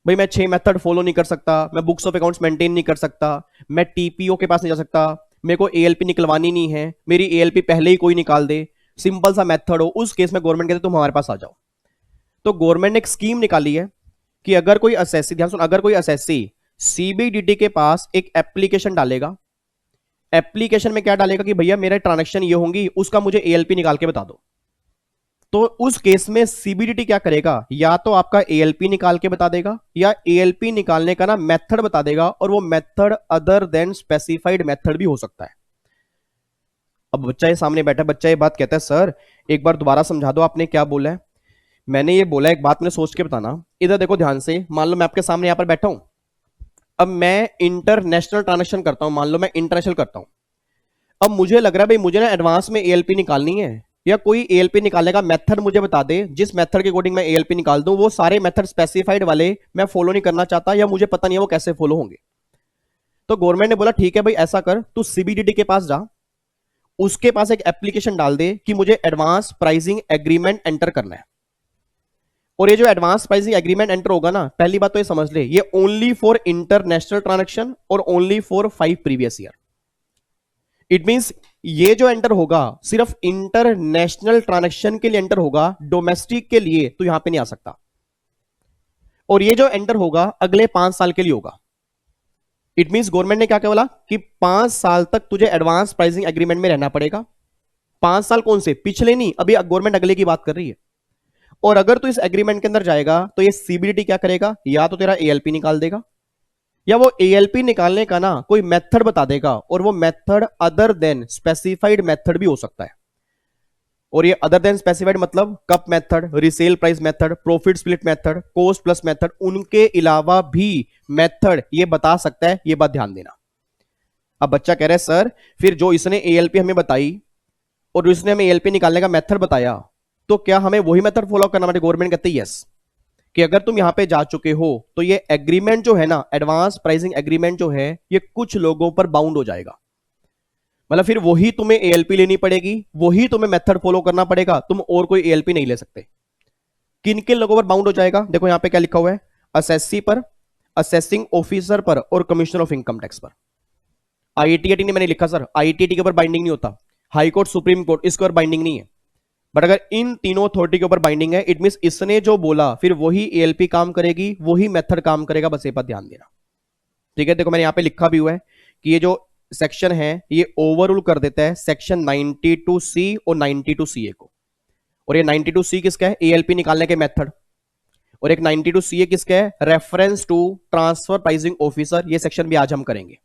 भाई मैं 6 मेथड फॉलो नहीं कर सकता, मैं बुक्स ऑफ अकाउंट्स मेंटेन नहीं कर सकता, मैं टीपीओ के पास नहीं जा सकता, मेरे को एएलपी निकलवानी नहीं है, मेरी एएलपी पहले ही कोई निकाल दे, सिंपल सा मेथड हो, उस केस में गवर्नमेंट कहते तुम हमारे पास आ जाओ। तो गवर्नमेंट ने एक स्कीम निकाली है कि अगर कोई असेसी, ध्यान सुन, अगर कोई असेसी सीबीडीटी के पास एक एप्लीकेशन डालेगा, एप्लीकेशन में क्या डालेगा कि भैया मेरा ट्रांजैक्शन ये होंगी, उसका मुझे एएलपी निकाल के बता दो, तो उस केस में सीबीडीटी क्या करेगा, या तो आपका एएलपी निकाल के बता देगा, या एएलपी निकालने का ना मेथड बता देगा, और वो method other than specified method भी हो सकता है। अब बच्चा ये सामने बैठा, बच्चा ये बात कहता है सर एक बार दोबारा समझा दो, आपने क्या बोला है? मैंने ये बोला, एक बात मैंने सोच के बताना, इधर देखो ध्यान से। मान लो मैं आपके सामने यहां पर बैठा हूं, अब मैं इंटरनेशनल ट्रांजैक्शन करता हूं, मान लो मैं इंटरनेशनल करता हूं। अब मुझे लग रहा है भाई मुझे ना एडवांस में एएलपी निकालनी है, या कोई एएलपी निकालने का मेथड मुझे बता दे, जिस मेथड के अकॉर्डिंग मैं एएलपी निकाल दूं, वो सारे मेथड स्पेसिफाइड वाले मैं फॉलो नहीं करना चाहता, या मुझे पता नहीं है वो कैसे फॉलो होंगे। तो गवर्नमेंट ने बोला ठीक है भाई ऐसा कर, तू सीबीडीटी के पास जा, उसके पास एक एप्लीकेशन डाल दे कि मुझे एडवांस प्राइसिंग एग्रीमेंट एंटर करना है। और ये जो एडवांस प्राइसिंग एग्रीमेंट एंटर होगा ना, पहली बात तो ये समझ ले, ये ओनली फॉर इंटरनेशनल ट्रांजैक्शन और only for 5 previous year. It means ये जो एंटर होगा सिर्फ इंटरनेशनल ट्रांजैक्शन के लिए एंटर होगा, डोमेस्टिक के लिए तो यहां पे नहीं आ सकता। और ये जो एंटर होगा अगले 5 साल के लिए होगा। इट मींस गवर्नमेंट ने क्या बोला कि 5 साल तक तुझे एडवांस प्राइसिंग एग्रीमेंट में रहना पड़ेगा। 5 साल कौन से, पिछले नहीं, अभी गवर्नमेंट अगले की बात कर रही है। और अगर तू इस एग्रीमेंट के अंदर जाएगा तो ये सीबीडीटी क्या करेगा, या तो तेरा एएलपी निकाल देगा, या वो एएलपी निकालने का ना कोई मेथड बता देगा, और वो method other than specified method भी हो सकता है। और ये अदर देन स्पेसिफाइड मतलब cup method, resale price method, profit split method, cost plus method, उनके अलावा भी मेथड ये बता सकता है, ये बात ध्यान देना। अब बच्चा कह रहा है सर फिर जो इसने एएलपी हमें बताई और इसने हमें एएलपी निकालने का मेथड बताया, तो क्या हमें वही मेथड फॉलो करना पड़ेगा? गवर्नमेंट कहती है यस, कि अगर तुम यहां पे जा चुके हो तो ये एग्रीमेंट जो है ना, एडवांस प्राइसिंग एग्रीमेंट जो है, ये कुछ लोगों पर बाउंड हो जाएगा। मतलब फिर वही तुम्हें एएलपी लेनी पड़ेगी, वही तुम्हें मेथड फॉलो करना पड़ेगा, तुम और कोई एएलपी नहीं ले सकते। किन किन लोगों पर बाउंड हो जाएगा? देखो यहां पे क्या लिखा हुआ है, असेसी पर, असेसिंग ऑफिसर पर, और कमिश्नर ऑफ इनकम टैक्स पर। आईटीएटी ने मैंने लिखा सर, आईटीएटी के ऊपर बाइंडिंग नहीं होता, हाई कोर्ट सुप्रीम कोर्ट इसके ऊपर बाइंडिंग नहीं है। बट अगर इन तीनों अथॉरिटी के ऊपर बाइंडिंग है, इट मींस इसने जो बोला फिर वही एएलपी काम करेगी, वही मेथड काम करेगा, बस ये बात ध्यान देना। ठीक है, देखो मैंने यहां पे लिखा भी हुआ है कि ये जो सेक्शन है ये ओवररूल कर देता है सेक्शन 92C और 92CA को। और ये 92C किसका है? एएलपी निकालने के मेथड। और एक 92CA किसका है? Reference to transfer pricing officer. ये सेक्शन भी आज हम करेंगे,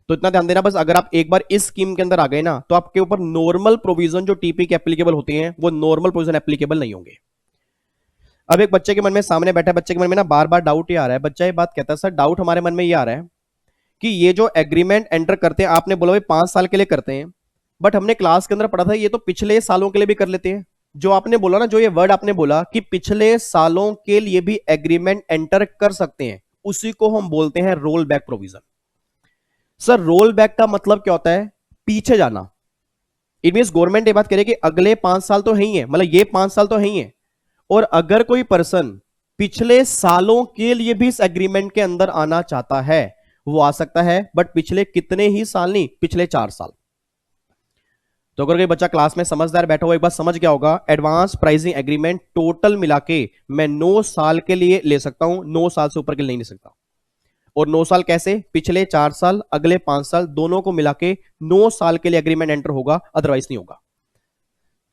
तो इतना ध्यान देना बस। अगर आप एक बार इस स्कीम के अंदर आ गए ना, तो आपके ऊपर नॉर्मल प्रोविजन जो टीपी के एप्लीकेबल होते हैं वो नॉर्मल प्रोविजन एप्लीकेबल नहीं होंगे। अब एक बच्चे के मन में, सामने बैठा बच्चे के मन में ना बार बार डाउट ये आ रहा है, बच्चा ये बात कहता है सर डाउट हमारे मन में ये आ रहा है कि ये जो एग्रीमेंट एंटर करते हैं, आपने बोला भाई 5 साल के लिए करते हैं, बट हमने क्लास के अंदर पढ़ा था ये तो पिछले सालों के लिए भी कर लेते हैं, जो आपने बोला ना, जो ये वर्ड आपने बोला कि पिछले सालों के लिए भी एग्रीमेंट एंटर कर सकते हैं, उसी को हम बोलते हैं roll back provision. Sir roll back का मतलब क्या होता है? पीछे जाना। इट मीन गवर्नमेंट ये बात करे कि अगले 5 साल तो है ही है, मतलब ये 5 साल तो है ही है, और अगर कोई पर्सन पिछले सालों के लिए भी इस एग्रीमेंट के अंदर आना चाहता है, वो आ सकता है, बट पिछले कितने ही साल नहीं, पिछले 4 साल। तो अगर कोई बच्चा क्लास में समझदार बैठा हुआ एक बार समझ गया होगा, एडवांस प्राइसिंग एग्रीमेंट टोटल मिला के मैं 9 साल के लिए ले सकता हूं, 9 साल से ऊपर के लिए नहीं ले सकता। और 9 साल कैसे? पिछले 4 साल, अगले 5 साल, दोनों को मिला के 9 साल के लिए एग्रीमेंट एंटर होगा, अदरवाइज नहीं होगा।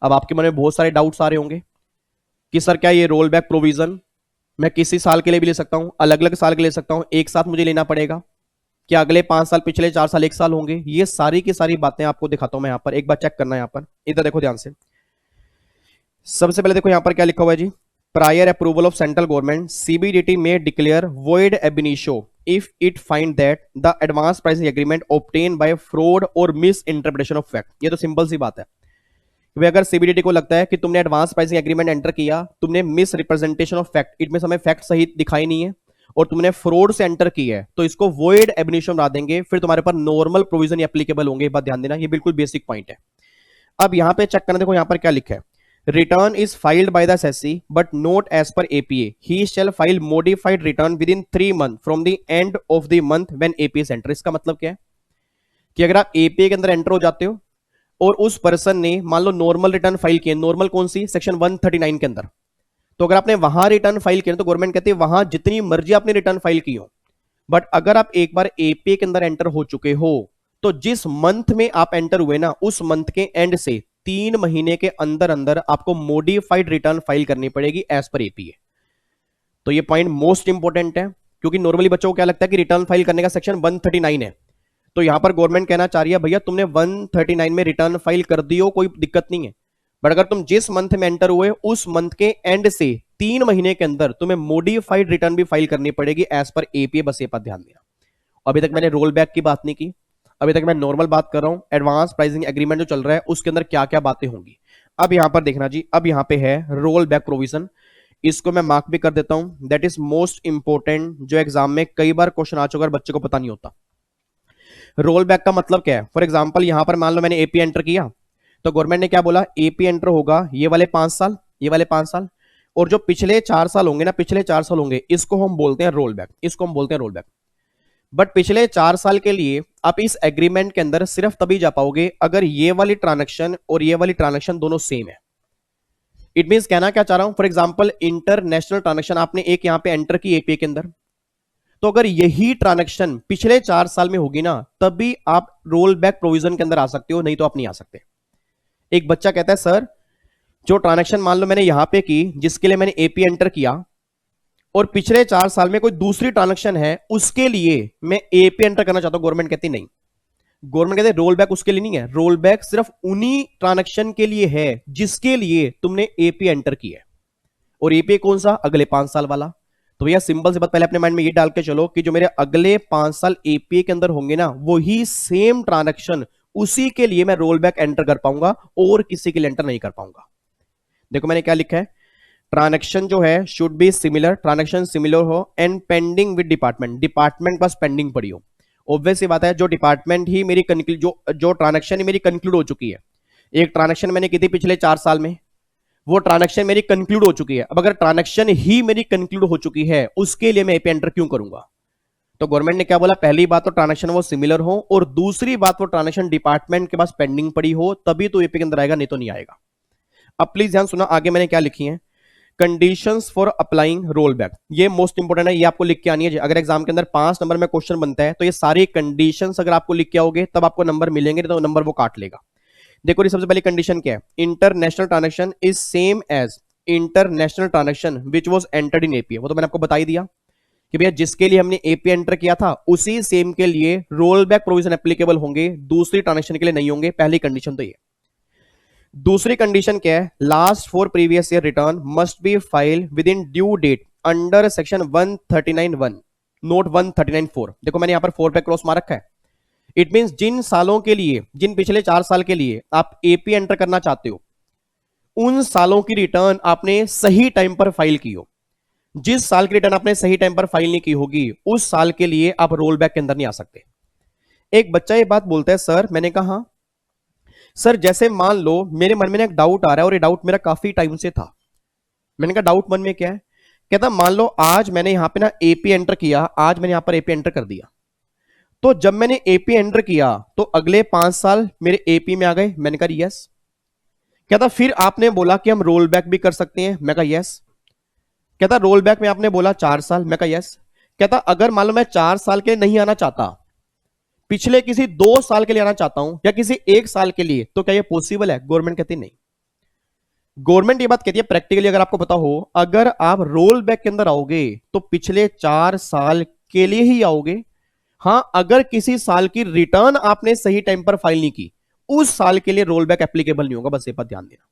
अब आपके मन में बहुत सारे डाउट्स आ रहे होंगे कि सर क्या ये रोल बैक प्रोविजन मैं किसी साल के लिए भी ले सकता हूं, अलग अलग साल के ले सकता हूं, एक साथ मुझे लेना पड़ेगा? क्या अगले 5 साल, पिछले 4 साल एक साल होंगे? ये सारी की सारी बातें आपको दिखाता हूं मैं यहां पर, एक बार चेक करना। यहां पर इधर देखो ध्यान से। सबसे पहले देखो यहां पर क्या लिखा हुआ है जी, prior approval of central government CBDT में declare void ab initio if it find that the advance pricing agreement obtain by fraud और मिस इंटरप्रिटेशन ऑफ फैक्ट। ये तो सिंपल सी बात है। वे अगर सीबीडीटी को लगता है कि तुमने एडवांस प्राइसिंग एग्रीमेंट एंटर किया, तुमने miss representation of fact, it में हमें फैक्ट सही दिखाई नहीं है, और तुमने फ्रॉड से एंटर की है, तो इसको वॉइड एब इनिशियो ला देंगे, फिर तुम्हारे पर नॉर्मल प्रोविजन एप्लीकेबल होंगे। बात ध्यान देना, ये बिल्कुल बेसिक पॉइंट है। अब यहां पे चेक करना, देखो यहां पर क्या लिखा है, return is filed by the SSC but not as per APA, he shall file modified return within 3 month from the end of the month when APA enter. इसका मतलब क्या है कि अगर आप एपीए के अंदर एंटर हो जाते हो और उस पर्सन ने मान लो नॉर्मल रिटर्न फाइल किए, नॉर्मल कौन सी, सेक्शन 139 के अंदर, तो अगर आपने वहां रिटर्न फाइल किया तो गवर्नमेंट कहती है वहां जितनी मर्जी आपने रिटर्न फाइल की हो, बट अगर आप एक बार एपीए के अंदर एंटर हो चुके हो, तो जिस मंथ में आप एंटर हुए ना, उस मंथ के एंड से 3 महीने के अंदर अंदर आपको मॉडिफाइड रिटर्न फाइल करनी पड़ेगी एज पर एपीए। तो ये पॉइंट मोस्ट इंपॉर्टेंट है, क्योंकि नॉर्मली बच्चों को क्या लगता है कि रिटर्न फाइल करने का सेक्शन 139 है, तो यहां पर गवर्नमेंट कहना चाह रही है भैया तुमने 139 में रिटर्न फाइल कर दियो, कोई दिक्कत नहीं है, बट अगर तुम जिस मंथ में एंटर हुए उस मंथ के एंड से 3 महीने के अंदर तुम्हें मॉडिफाइड रिटर्न भी फाइल करनी पड़ेगी एज पर एपीए। बस ये पर ध्यान देना। अभी तक मैंने रोल बैक की बात नहीं की, अभी तक मैं नॉर्मल बात कर रहा हूं, एडवांस प्राइसिंग एग्रीमेंट जो चल रहा है उसके अंदर क्या क्या बातें होंगी। अब यहां पर देखना जी, अब यहां पे है रोल बैक प्रोविजन, इसको मैं मार्क भी कर देता हूं, दैट इज मोस्ट इंपॉर्टेंट, जो एग्जाम में कई बार क्वेश्चन आ चुका है, बच्चे को पता नहीं होता। रोल बैक का मतलब क्या है? फॉर एग्जाम्पल यहां पर मान लो मैंने एपी एंटर किया, तो गवर्नमेंट ने क्या बोला, एपी एंटर होगा ये वाले 5 साल, ये वाले 5 साल, और जो पिछले 4 साल होंगे ना, पिछले 4 साल होंगे, इसको हम बोलते हैं रोल बैक, इसको हम बोलते हैं रोल बैक। बट पिछले 4 साल के लिए आप इस एग्रीमेंट के अंदर सिर्फ तभी जा पाओगे अगर ये वाली ट्रांजेक्शन और ये वाली ट्रांजेक्शन दोनों सेम है। इट मींस कहना क्या चाह रहा हूं, फॉर एग्जांपल इंटरनेशनल ट्रांजेक्शन आपने एक यहां पे एंटर की एपीए के अंदर, तो अगर यही ट्रांजेक्शन पिछले 4 साल में होगी ना, तभी आप रोल बैक प्रोविजन के अंदर आ सकते हो, नहीं तो आप नहीं आ सकते। एक बच्चा कहता है सर जो ट्रांजेक्शन मान लो मैंने यहां पे की, जिसके लिए मैंने एपी एंटर किया, और पिछले 4 साल में कोई दूसरी ट्रांजेक्शन है, उसके लिए मैं एपी एंटर करना चाहता हूं, गवर्नमेंट कहती नहीं। गवर्नमेंट कहते रोल बैक उसके लिए नहीं है, रोल बैक सिर्फ उन्हीं ट्रांजेक्शन के लिए है जिसके लिए तुमने एपी एंटर किया है, और एपी कौन सा, अगले 5 साल वाला। तो भैया सिंपल सी बात, पहले अपने माइंड में ये डाल के चलो कि जो मेरे अगले 5 साल एपीए के अंदर होंगे ना, वही सेम ट्रांजेक्शन, उसी के लिए मैं रोल बैक एंटर कर पाऊंगा, और किसी के लिए एंटर नहीं कर पाऊंगा। देखो मैंने क्या लिखा है, ट्रांजेक्शन जो है should be similar, transaction similar हो, and pending with department, department पास पेंडिंग पड़ी हो। ऑब्वियस सी बात है, जो डिपार्टमेंट ही मेरी जो ट्रांजेक्शन ही मेरी कंक्लूड हो चुकी है, एक ट्रांजेक्शन मैंने की थी पिछले 4 साल में, वो ट्रांजेक्शन मेरी कंक्लूड हो चुकी है। अब अगर ट्रांजेक्शन ही मेरी कंक्लूड हो चुकी है, उसके लिए मैं एपी एंटर क्यों करूंगा? तो गवर्नमेंट ने क्या बोला, पहली बात तो ट्रांजेक्शन वो सिमिलर हो, और दूसरी बात वो ट्रांजेक्शन डिपार्टमेंट के पास पेंडिंग पड़ी हो, तभी तो एपी के अंदर आएगा, नहीं तो नहीं आएगा। अब प्लीज ध्यान सुना, आगे मैंने क्या लिखी है, conditions for applying roll back, ये मोस्ट इंपोर्टेंट है, ये आपको लिख के आनी है। अगर एग्जाम के अंदर 5 नंबर में क्वेश्चन बनता है, तो ये सारी कंडीशंस अगर आपको लिख के आओगे तब आपको नंबर मिलेंगे, तो नंबर वो काट लेगा। देखो सबसे पहली कंडीशन क्या है, international transaction is same as international transaction which was entered in APA. वो तो मैंने आपको बता ही दिया कि भैया जिसके लिए हमने एपीए एंटर किया था, उसी सेम के लिए रोल बैक प्रोविजन एप्लीकेबल होंगे, दूसरी ट्रांजेक्शन के लिए नहीं होंगे। पहली कंडीशन तो ये। दूसरी कंडीशन क्या है, last for previous year return must be file within due date under section 139(1) not 139(4). देखो मैंने यहां पर 4 पे क्रॉस मार रखा है। इट मींस जिन सालों के लिए, जिन पिछले 4 साल के लिए आप एपी एंटर करना चाहते हो, उन सालों की रिटर्न आपने सही टाइम पर फाइल की हो। जिस साल की रिटर्न आपने सही टाइम पर फाइल नहीं की होगी उस साल के लिए आप रोल बैक के अंदर नहीं आ सकते। एक बच्चा ये बात बोलता है, सर मैंने कहा हाँ। सर जैसे मान लो मेरे मन में एक डाउट आ रहा है और ये डाउट मेरा काफी टाइम से था। मैंने कहा डाउट मन में क्या है? कहता मान लो आज मैंने यहां पे ना एपी एंटर किया, आज मैंने यहां पर एपी एंटर कर दिया, तो जब मैंने एपी एंटर किया तो अगले 5 साल मेरे एपी में आ गए। मैंने कहा यस। कहता फिर आपने बोला कि हम रोल बैक भी कर सकते हैं। मैं कहा यस। कहता रोल बैक में आपने बोला 4 साल। मैं कहा यस। कहता अगर मान लो मैं 4 साल के नहीं आना चाहता, पिछले किसी 2 साल के लिए आना चाहता हूं या किसी 1 साल के लिए, तो क्या ये पॉसिबल है? गवर्नमेंट कहती नहीं। गवर्नमेंट ये बात कहती है प्रैक्टिकली अगर आपको पता हो, अगर आप रोल बैक के अंदर आओगे तो पिछले 4 साल के लिए ही आओगे। हां, अगर किसी साल की रिटर्न आपने सही टाइम पर फाइल नहीं की उस साल के लिए रोल बैक एप्लीकेबल नहीं होगा। बस ये बात ध्यान देना।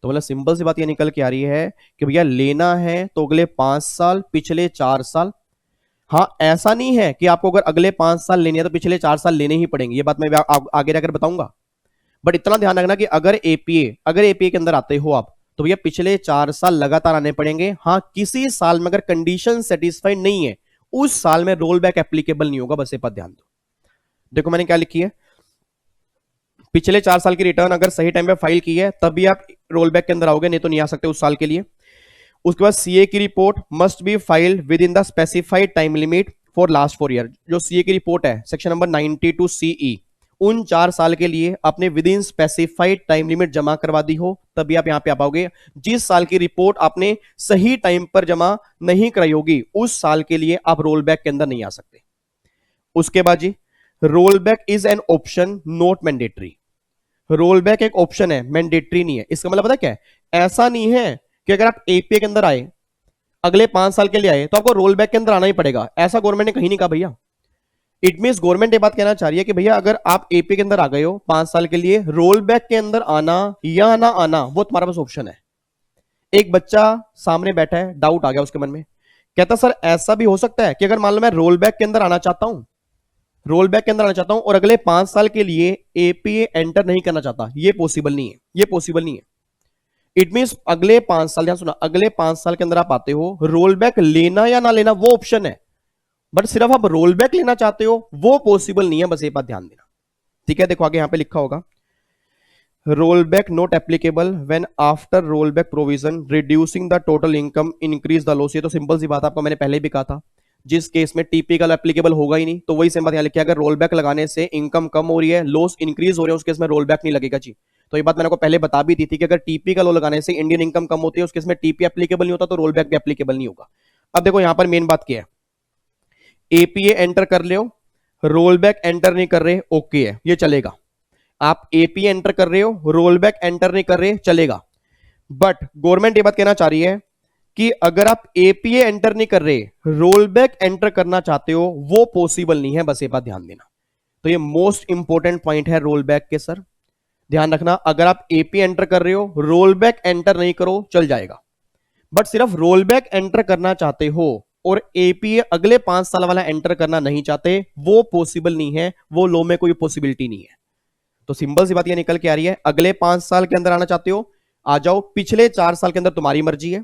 तो मतलब सिंपल सी बात ये निकल के आ रही है कि भैया लेना है तो अगले 5 साल, पिछले 4 साल। हाँ, ऐसा नहीं है कि आपको अगर अगले 5 साल लेने हैं तो पिछले 4 साल लेने ही पड़ेंगे, ये बात मैं आगे जाकर बताऊंगा। बट इतना ध्यान रखना कि अगर एपीए के अंदर आते हो आप तो भैया पिछले 4 साल लगातार आने पड़ेंगे। हाँ, किसी साल में अगर कंडीशन सेटिस्फाइड नहीं है उस साल में रोल बैक एप्लीकेबल नहीं होगा। बस ये बात ध्यान दो। देखो मैंने क्या लिखी है, पिछले 4 साल की रिटर्न अगर सही टाइम पे फाइल की है तभी आप रोल बैक के अंदर आओगे, नहीं तो नहीं आ सकते उस साल के लिए। उसके बाद सीए की report must be filed with in the specified time limit for last 4 year. जो सीए की रिपोर्ट है सेक्शन नंबर 92 सीई, उन 4 साल के लिए आपने with in specified time limit जमा करवा दी हो तभी आप यहां पे आ पाओगे। जिस साल की रिपोर्ट आपने सही टाइम पर जमा नहीं कराई होगी उस साल के लिए आप रोल बैक के अंदर नहीं आ सकते। उसके बाद जी, roll back is an option not mandatory. Roll back एक ऑप्शन है, मैंडेटरी नहीं है। इसका मतलब पता क्या है? ऐसा नहीं है कि अगर आप एपीए के अंदर आए, अगले 5 साल के लिए आए तो आपको रोल बैक के अंदर आना ही पड़ेगा, ऐसा गवर्नमेंट ने कहीं नहीं कहा भैया। इट मींस गवर्नमेंट ये बात कहना चाह रही है कि भैया अगर आप एपीए के अंदर आ गए हो 5 साल के लिए, रोल बैक के अंदर आना या ना आना वो तुम्हारे पास ऑप्शन है। एक बच्चा सामने बैठा है, डाउट आ गया उसके मन में, कहता सर ऐसा भी हो सकता है कि अगर मान लो मैं रोल बैक के अंदर आना चाहता हूं, रोल बैक के अंदर आना चाहता हूं और अगले 5 साल के लिए एपीए एंटर नहीं करना चाहता, ये पॉसिबल नहीं है, ये पॉसिबल नहीं है। इट मींस अगले 5 साल, ध्यान सुना, अगले 5 साल के अंदर आप आते हो, रोल बैक लेना या ना लेना वो ऑप्शन है, बट सिर्फ आप रोल बैक लेना चाहते हो वो पॉसिबल नहीं है। बस ये बात ध्यान देना, ठीक है। देखो आगे यहां पे लिखा होगा, roll back not applicable when after roll back provision reducing the total income increase the loss. ये तो सिंपल सी बात आपको मैंने पहले भी कहा था, जिस केस में टीपी का एप्लीकेबल होगा ही नहीं तो वही सेम बात यहां लिखी है, अगर रोल बैक लगाने से इनकम कम हो रही है, लॉस इंक्रीज हो रहे हैं, उस केस में रोल बैक नहीं लगेगा जी। तो ये बात मैंने आपको पहले बता भी दी थी कि अगर टीपी का लो लगाने से इंडियन इनकम कम होती है उस केस में टीपी एप्लीकेबल नहीं होता तो रोल बैक भी एप्लीकेबल नहीं होगा। अब देखो यहां पर मेन बात क्या है, एपीए एंटर कर लो, रोल बैक एंटर नहीं कर रहे, ओके है, ये चलेगा। आप एपीए एंटर कर रहे हो, रोल बैक एंटर नहीं कर रहे, चलेगा। बट गवर्नमेंट ये बात कहना चाह रही है कि अगर आप एपीए एंटर नहीं कर रहे, रोल बैक एंटर करना चाहते हो, वो पॉसिबल नहीं है। बस ये बात ध्यान देना। तो ये मोस्ट इंपॉर्टेंट पॉइंट है रोल बैक के सर, ध्यान रखना। अगर आप एपीए एंटर कर रहे हो, रोल बैक एंटर नहीं करो, चल जाएगा। बट सिर्फ रोल बैक एंटर करना चाहते हो और एपीए अगले 5 साल वाला एंटर करना नहीं चाहते, वो पॉसिबल नहीं है, वो लॉ में कोई पॉसिबिलिटी नहीं है। तो सिंपल सी बात ये निकल के आ रही है, अगले 5 साल के अंदर आना चाहते हो आ जाओ, पिछले 4 साल के अंदर तुम्हारी मर्जी है।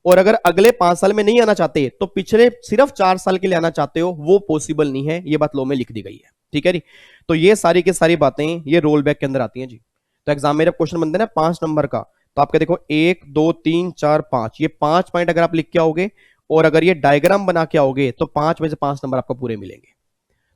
और अगर अगले 5 साल में नहीं आना चाहते तो पिछले सिर्फ 4 साल के लिए आना चाहते हो, वो पॉसिबल नहीं है। ये बात लॉ में लिख दी गई है, ठीक है जी। तो ये सारी की सारी बातें ये रोल बैक के अंदर आती हैं जी। तो एग्जाम में जब क्वेश्चन बनते हैं ना 5 नंबर का, तो आपके देखो 1 2 3 4 5, ये 5 पॉइंट अगर आप लिख के आओगे और अगर ये डायग्राम बना के आओगे तो 5 में से 5 नंबर आपको पूरे मिलेंगे।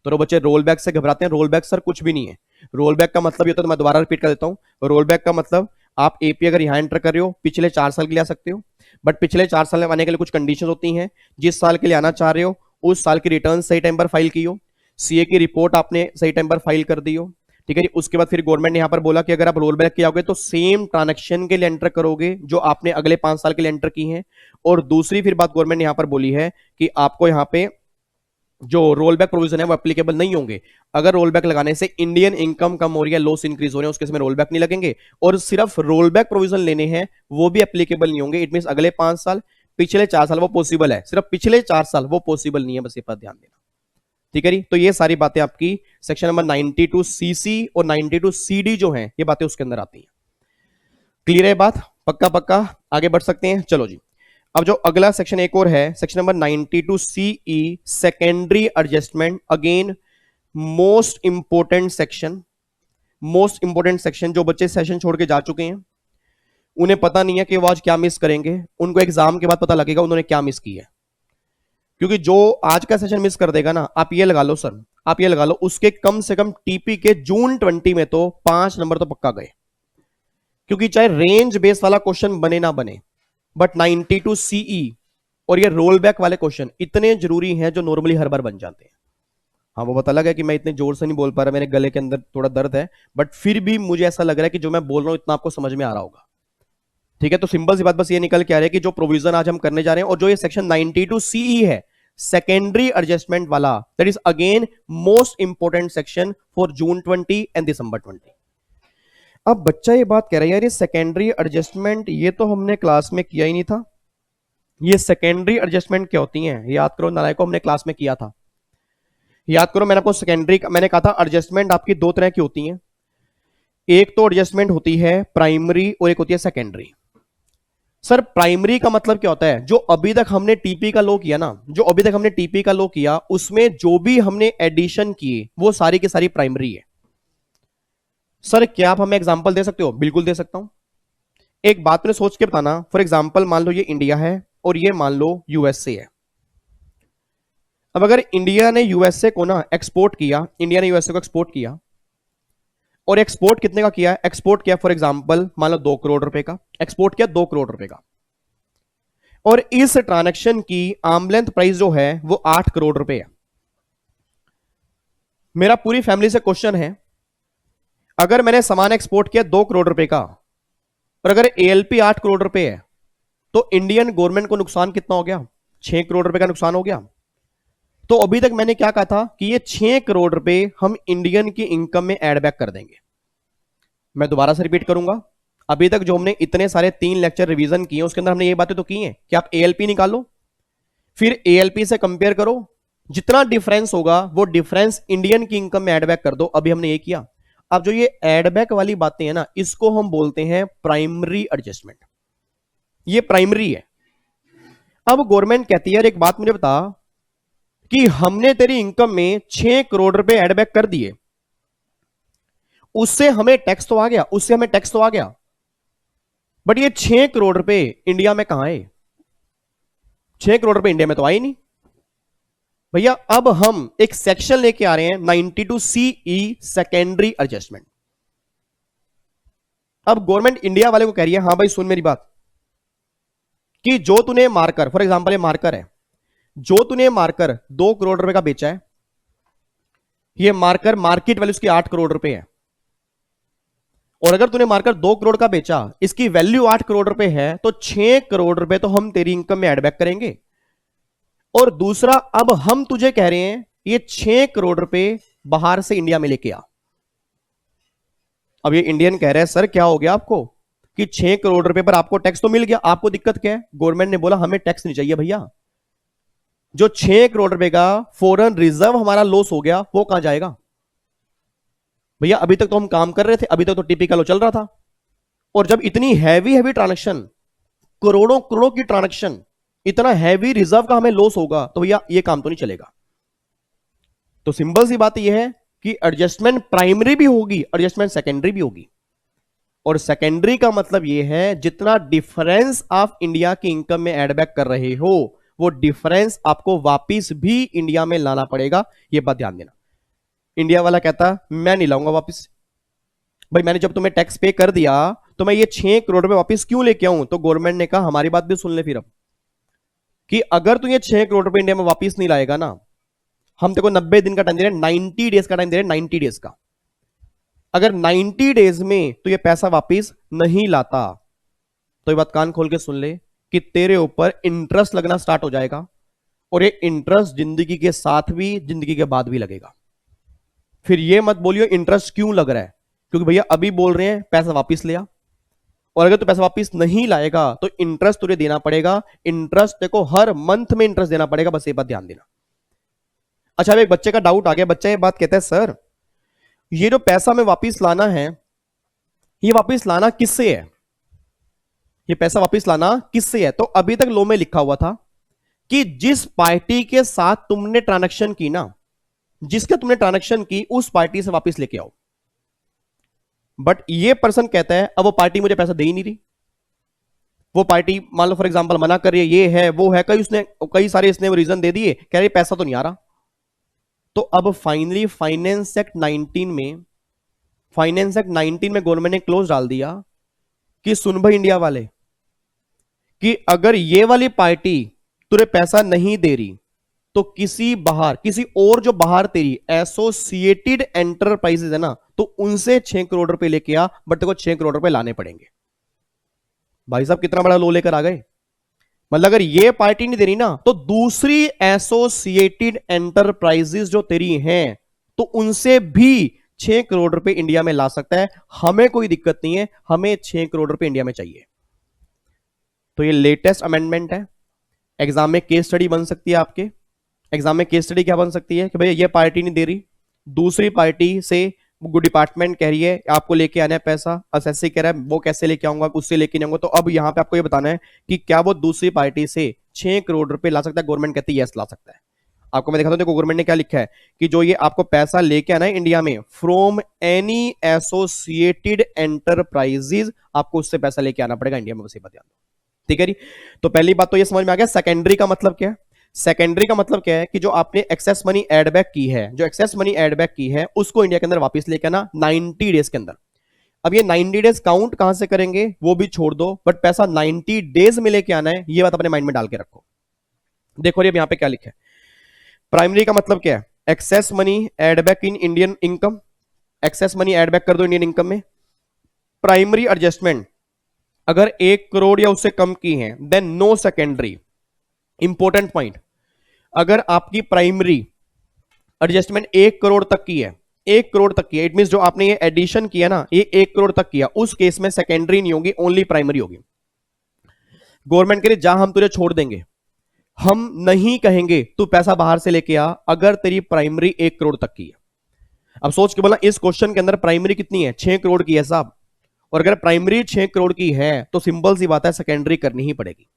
तो बच्चे रोल बैक से घबराते हैं, रोल बैक सर कुछ भी नहीं है। रोल बैक का मतलब ये होता है, तो मैं दोबारा रिपीट कर देता हूं, रोल बैक का मतलब आप एपी अगर यहां एंटर कर रहे हो पिछले 4 साल के लिए आ सकते हो, बट पिछले 4 साल में आने के लिए कुछ कंडीशन होती हैं। जिस साल के लिए आना चाह रहे हो उस साल की रिटर्न सही टाइम पर फाइल की हो, सीए की रिपोर्ट आपने सही टाइम पर फाइल कर दी हो, ठीक है जी। उसके बाद फिर गवर्नमेंट ने यहां पर बोला कि अगर आप रोल बैक किया होगे तो सेम ट्रांजेक्शन के लिए एंटर करोगे जो आपने अगले 5 साल के लिए एंटर की है। और दूसरी फिर बात गवर्नमेंट ने यहां पर बोली है कि आपको यहां पे जो रोल बैक प्रोविजन है वो एप्लीकेबल नहीं होंगे। अगर रोल बैक लगाने से इंडियन इनकम कम हो रही है, लॉस इंक्रीज हो रहे हैं, उसके इसमें रोल बैक नहीं लगेंगे। और सिर्फ रोल बैक प्रोविजन लेने हैं वो भी एप्लीकेबल नहीं होंगे। इट मींस अगले 5 साल, पिछले 4 साल वो पॉसिबल है, सिर्फ पिछले 4 साल वो पॉसिबल नहीं है। बस ये पर ध्यान देना, ठीक है जी। तो ये सारी बातें आपकी सेक्शन नंबर 92 सीसी और 92 सीडी जो है ये बातें उसके अंदर आती हैं। क्लियर है बात? पक्का पक्का आगे बढ़ सकते हैं, चलो जी। अब जो अगला सेक्शन एक और है, section number 92 CE, secondary adjustment. Again most important section, most important section. जो बच्चे सेशन छोड़ के जा चुके हैं उन्हें पता नहीं है कि वो आज क्या मिस करेंगे, उनको एग्जाम के बाद पता लगेगा उन्होंने क्या मिस किया है। क्योंकि जो आज का सेशन मिस कर देगा ना, आप ये लगा लो सर, आप ये लगा लो उसके कम से कम टीपी के जून 20 में तो 5 नंबर तो पक्का गए। क्योंकि चाहे रेंज बेस वाला क्वेश्चन बने ना बने, बट 92 सीई और ये रोल बैक वाले क्वेश्चन इतने जरूरी हैं जो नॉर्मली हर बार बन जाते हैं। हाँ वो बात अलग है कि मैं इतने जोर से नहीं बोल पा रहा, मेरे गले के अंदर थोड़ा दर्द है, बट फिर भी मुझे ऐसा लग रहा है कि जो मैं बोल रहा हूं इतना आपको समझ में आ रहा होगा। ठीक है, तो सिंपल सी बात बस ये निकल के आ रही है कि जो प्रोविजन आज हम करने जा रहे हैं और जो ये सेक्शन 92 सीई है, सेकेंडरी एडजस्टमेंट वाला, that is again most important section for June 20 and December 20। अब बच्चा ये बात कह रहा है यार ये सेकेंडरी एडजस्टमेंट ये तो हमने क्लास में किया ही नहीं था, ये सेकेंडरी एडजस्टमेंट क्या होती हैं? याद करो नालायको, हमने क्लास में किया था। याद करो मैंने आपको सेकेंडरी, मैंने कहा था एडजस्टमेंट आपकी दो तरह की होती हैं। एक तो एडजस्टमेंट होती है प्राइमरी और एक होती है सेकेंडरी। सर प्राइमरी का मतलब क्या होता है? जो अभी तक हमने टीपी का लो किया ना, जो अभी तक हमने टीपी का लो किया उसमें जो भी हमने एडिशन किए वो सारी की सारी प्राइमरी है। सर क्या आप हमें एग्जांपल दे सकते हो? बिल्कुल दे सकता हूं। एक बात ने सोच के बताना, फॉर एग्जांपल मान लो ये इंडिया है और ये मान लो यूएसए है। अब अगर इंडिया ने यूएसए को ना एक्सपोर्ट किया, इंडिया ने यूएसए को एक्सपोर्ट किया और एक्सपोर्ट कितने का किया? एक्सपोर्ट किया फॉर एग्जांपल मान लो 2 करोड़ रुपए का, एक्सपोर्ट किया 2 करोड़ रुपए का, और इस ट्रांजैक्शन की आर्म लेंथ प्राइस जो है वो 8 करोड़ रुपए है। मेरा पूरी फैमिली से क्वेश्चन है, अगर मैंने सामान एक्सपोर्ट किया 2 करोड़ रुपए का और अगर एएलपी 8 करोड़ रुपए है तो इंडियन गवर्नमेंट को नुकसान कितना हो गया? 6 करोड़ रुपए का नुकसान हो गया। तो अभी तक मैंने क्या कहा था कि ये 6 करोड़ रुपए हम इंडियन की इनकम में एड बैक कर देंगे। मैं दोबारा से रिपीट करूंगा, अभी तक जो हमने इतने सारे 3 लेक्चर रिवीजन किए उसके अंदर हमने ये बातें तो की हैं कि आप एएलपी निकालो, फिर एएलपी से कंपेयर करो, जितना डिफरेंस होगा वो डिफरेंस इंडियन की इनकम में एड बैक कर दो। अभी हमने ये किया। अब जो ये एड बैक वाली बातें हैं ना, इसको हम बोलते हैं प्राइमरी एडजस्टमेंट। ये प्राइमरी है। अब गवर्नमेंट कहती है यार एक बात मुझे बता कि हमने तेरी इनकम में 6 करोड़ रुपए एड बैक कर दिए, उससे हमें टैक्स तो आ गया, उससे हमें टैक्स तो आ गया, बट ये 6 करोड़ रुपए इंडिया में कहां है? 6 करोड़ रुपए इंडिया में तो आई नहीं भैया। अब हम एक सेक्शन लेके आ रहे हैं 92 सीई, सेकेंडरी एडजस्टमेंट। अब गवर्नमेंट इंडिया वाले को कह रही है, हां भाई सुन मेरी बात, कि जो तूने मार्कर, फॉर एग्जांपल ये मार्कर है, जो तूने मार्कर 2 करोड़ रुपए का बेचा है, ये मार्कर मार्केट वैल्यू उसकी 8 करोड़ रुपए है, और अगर तूने मार्कर 2 करोड़ का बेचा, इसकी वैल्यू 8 करोड़ रुपए है, तो 6 करोड़ रुपए तो हम तेरी इनकम में एड बैक करेंगे। और दूसरा, अब हम तुझे कह रहे हैं ये 6 करोड़ रुपए बाहर से इंडिया में लेके आ। अब ये इंडियन कह रहे हैं सर क्या हो गया आपको कि 6 करोड़ रुपए पर आपको टैक्स तो मिल गया, आपको दिक्कत क्या है? गवर्नमेंट ने बोला हमें टैक्स नहीं चाहिए भैया, जो 6 करोड़ रुपए का फॉरेन रिजर्व हमारा लॉस हो गया वो कहां जाएगा? भैया अभी तक तो हम काम कर रहे थे, अभी तक तो टिपिकल चल रहा था, और जब इतनी हैवी हैवी ट्रांजैक्शन, करोड़ों करोड़ों की ट्रांजैक्शन, इतना हैवी रिजर्व का हमें लॉस होगा, तो भैया ये काम तो नहीं चलेगा। तो सिंपल सी बात यह है कि एडजस्टमेंट प्राइमरी भी होगी, एडजस्टमेंट सेकेंडरी भी होगी। और सेकेंडरी का मतलब यह है जितना डिफरेंस आप इंडिया की इनकम में एड बैक कर रहे हो वो डिफरेंस आपको वापिस भी इंडिया में लाना पड़ेगा। यह बात ध्यान देना। इंडिया वाला कहता मैं नहीं लाऊंगा वापिस, भाई मैंने जब तुम्हें टैक्स पे कर दिया तो मैं ये 6 करोड़ रुपए वापिस क्यों लेके आऊं? तो गवर्नमेंट ने कहा हमारी बात भी सुन ले फिर अब, कि अगर तू ये 6 करोड़ रुपए इंडिया में वापिस नहीं लाएगा ना, हम तेरे को 90 दिन का टाइम दे रहे हैं, 90 डेज का टाइम दे रहे हैं, 90 डेज का। अगर 90 डेज में तू ये पैसा वापिस नहीं लाता तो ये बात कान खोल के सुन ले कि तेरे ऊपर इंटरेस्ट लगना स्टार्ट हो जाएगा, और ये इंटरेस्ट जिंदगी के साथ भी जिंदगी के बाद भी लगेगा। फिर ये मत बोलियो इंटरेस्ट क्यों लग रहा है, क्योंकि भैया अभी बोल रहे हैं पैसा वापिस ले आ, और अगर तू पैसा वापिस नहीं लाएगा तो इंटरेस्ट तुझे देना पड़ेगा। इंटरेस्ट देखो हर मंथ में इंटरेस्ट देना पड़ेगा, बस ये बात ध्यान देना। अच्छा अब एक बच्चे का डाउट आ गया, बच्चा ये बात कहता है सर ये जो पैसा में वापिस लाना है ये वापिस लाना किससे है? ये पैसा वापस लाना किससे है? तो अभी तक लो में लिखा हुआ था कि जिस पार्टी के साथ तुमने ट्रांजैक्शन की ना, जिसके तुमने ट्रांजैक्शन की, उस पार्टी से वापस लेके आओ। बट ये पर्सन कहता है अब वो पार्टी मुझे पैसा दे ही नहीं रही, वो पार्टी मान लो फॉर एग्जांपल मना कर रही है, ये है वो है, कई सारे इसने रीजन दे दिए, कह रही पैसा तो नहीं आ रहा। तो अब फाइनली फाइनेंस एक्ट 19 में गवर्नमेंट ने क्लोज डाल दिया कि सुन भाई इंडिया वाले, कि अगर ये वाली पार्टी तुझे पैसा नहीं दे रही तो किसी और जो बाहर तेरी एसोसिएटेड एंटरप्राइजेज है ना, तो उनसे 6 करोड़ रुपए लेके आ, बट तेरे को 6 करोड़ रुपए लाने पड़ेंगे। भाई साहब कितना बड़ा लो लेकर आ गए। मतलब अगर ये पार्टी नहीं दे रही ना, तो दूसरी एसोसिएटेड एंटरप्राइजेज जो तेरी हैं, तो उनसे भी 6 करोड़ रुपए इंडिया में ला सकता है। हमें कोई दिक्कत नहीं है, हमें 6 करोड़ रुपए इंडिया में चाहिए। तो ये लेटेस्ट अमेंडमेंट है। एग्जाम में केस स्टडी बन सकती है आपके। एग्जाम में केस स्टडी क्या बन सकती है कि भाई ये पार्टी नहीं दे रही, दूसरी पार्टी से डिपार्टमेंट कह रही है आपको लेके आना है पैसा, एसएससी कह रहा है वो कैसे लेके आऊंगा, उससे लेके नहीं आऊंगा। तो अब यहां पे आपको ये बताना है कि क्या वो दूसरी पार्टी से 6 करोड़ रुपए ला सकता है? गवर्नमेंट कहती है यस ला सकता है। आपको मैं दिखाता हूं, देखो गवर्नमेंट ने क्या लिखा है कि जो ये आपको पैसा लेके आना है इंडिया में फ्रॉम एनी एसोसिएटेड एंटरप्राइजेज, आपको उससे पैसा लेके आना पड़ेगा इंडिया में, बस ये बात ध्यान दो। ठीक है जी। तो पहली बात तो ये समझ में आ गया। सेकेंडरी का मतलब क्या है? सेकेंडरी का मतलब क्या है कि जो आपने एक्सेस मनी एड बैक की है, जो एक्सेस मनी एड बैक की है उसको इंडिया के अंदर वापस लेके आना 90 डेज के अंदर। अब ये 90 डेज काउंट कहां से करेंगे वो भी छोड़ दो, बट पैसा 90 डेज में लेके आना है, ये बात अपने माइंड में डाल के रखो। देखो ये यहां पे क्या लिखा है। प्राइमरी का मतलब क्या है? Excess money add back in Indian income, excess money add back कर दो इंडियन इनकम में। प्राइमरी एडजस्टमेंट अगर 1 करोड़ या उससे कम की है then no secondary. Important point, अगर आपकी प्राइमरी एडजस्टमेंट 1 करोड़ तक की है, 1 करोड़ तक की है, इट मीन जो आपने ये एडिशन किया ना, ये 1 करोड़ तक किया, उस केस में सेकेंडरी नहीं होगी, ओनली प्राइमरी होगी। गवर्नमेंट के लिए जहां हम तुझे छोड़ देंगे, हम नहीं कहेंगे तू पैसा बाहर से लेके आ अगर तेरी प्राइमरी 1 करोड़ तक की है। अब सोच के बोला इस क्वेश्चन के अंदर प्राइमरी कितनी है? 6 करोड़ की है साहब। और अगर प्राइमरी 6 करोड़ की है तो सिंपल सी बात है सेकेंडरी करनी ही पड़ेगी।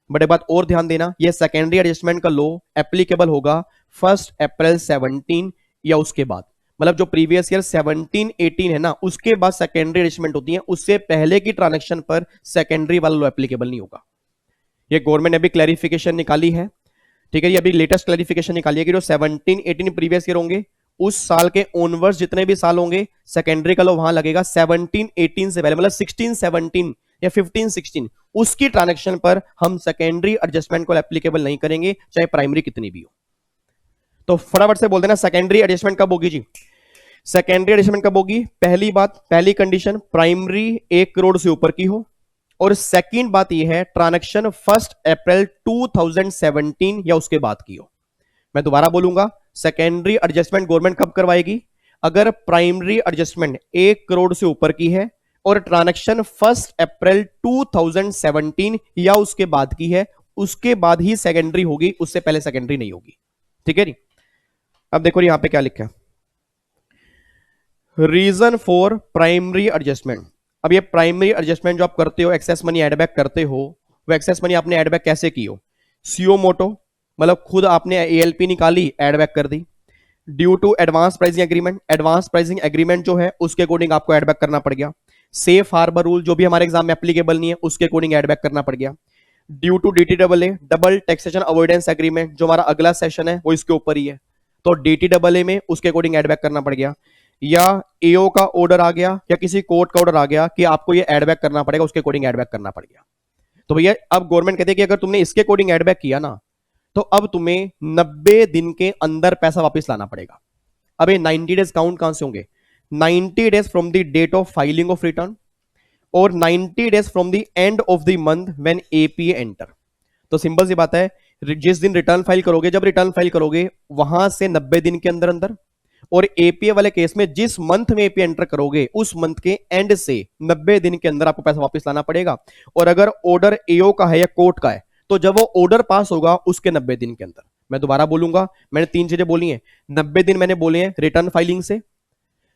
बट एक बात और ध्यान देना, ये सेकेंडरी एडजस्टमेंट का लॉ एप्लीकेबल होगा 1 अप्रैल 17 या उसके बाद, मतलब जो प्रीवियस ईयर 17-18 है ना, उसके बाद सेकेंडरी एडजस्टमेंट होती है, उससे पहले की ट्रांजैक्शन पर सेकेंडरी वाला लॉ एप्लीकेबल नहीं होगा। ये गवर्नमेंट ने अभी क्लैरिफिकेशन निकाली है। ठीक है, ये अभी लेटेस्ट क्लैरिफिकेशन निकाली है कि जो 17-18 प्रीवियस ईयर होंगे उस साल के ओनवर्स जितने भी साल होंगे सेकेंडरी का लॉ वहां लगेगा। 17-18 से पहले मतलब 16-17 या 15-16 उसकी ट्रांजैक्शन पर हम सेकेंडरी एडजस्टमेंट को एप्लीकेबल नहीं करेंगे, चाहे प्राइमरी कितनी भी हो। तो फटाफट से बोल देना सेकेंडरी एडजस्टमेंट कब होगी जी? सेकेंडरी एडजस्टमेंट कब होगी? पहली बात, पहली कंडीशन प्राइमरी 1 करोड़ से ऊपर की हो, और सेकंड बात यह है ट्रांजैक्शन 1 अप्रैल 2017 या उसके बाद की हो। मैं दोबारा बोलूंगा, सेकेंडरी एडजस्टमेंट गवर्नमेंट कब करवाएगी? अगर प्राइमरी एडजस्टमेंट 1 करोड़ से ऊपर की है और ट्रांजैक्शन 1 अप्रैल 2017 या उसके बाद की है, उसके बाद ही सेकेंडरी होगी, उससे पहले सेकेंडरी नहीं होगी। ठीक है जी। अब देखो यहां पे क्या लिखा है, रीजन फॉर प्राइमरी एडजस्टमेंट। अब ये प्राइमरी एडजस्टमेंट जो आप करते हो, एक्सेस मनी एडबैक करते हो, वो एक्सेस मनी आपने एडबैक कैसे की हो? सीओ मोटो, मतलब खुद आपने एएलपी निकाली, एडबैक कर दी। Due to advance pricing agreement, advance pricing agreement जो है उसके अकॉर्डिंग आपको एडबैक करना पड़ गया। सेफ हार्बर रूल जो भी हमारे एग्जाम में एप्लीकेबल नहीं है उसके अकॉर्डिंग एडबैक करना पड़ गया। Due to DTAA, double taxation avoidance agreement, जो हमारा अगला सेशन है वो इसके ऊपर ही है, तो DTAA में उसके अकॉर्डिंग एडबैक करना पड़ गया। या एओ का ऑर्डर आ गया या किसी कोर्ट का ऑर्डर आ गया कि आपको ये एडबैक करना पड़ेगा, उसके अकॉर्डिंग एडबैक करना पड़ गया। तो भैया अब गवर्नमेंट कहती है कि अगर तुमने इसके अकॉर्डिंग एडबैक किया ना, तो अब तुम्हें 90 दिन के अंदर पैसा वापस लाना पड़ेगा। अब ये 90 डेज काउंट कहां से होंगे? 90 days from the date of filing of return और 90 days from the end of the month when APA enter. तो सिंपल सी बात है, जिस दिन रिटर्न फाइल करोगे, जब रिटर्न फाइल करोगे वहां से 90 दिन के अंदर अंदर, और एपीए वाले केस में जिस मंथ में एपीए एंटर करोगे उस मंथ के एंड से 90 दिन के अंदर आपको पैसा वापस लाना पड़ेगा। और अगर ऑर्डर एओ का है या कोर्ट का है, तो जब वो ऑर्डर पास होगा उसके 90 दिन के अंदर। मैं दोबारा बोलूंगा, मैंने 3 चीजें बोली हैं। 90 दिन मैंने बोले हैं रिटर्न फाइलिंग से,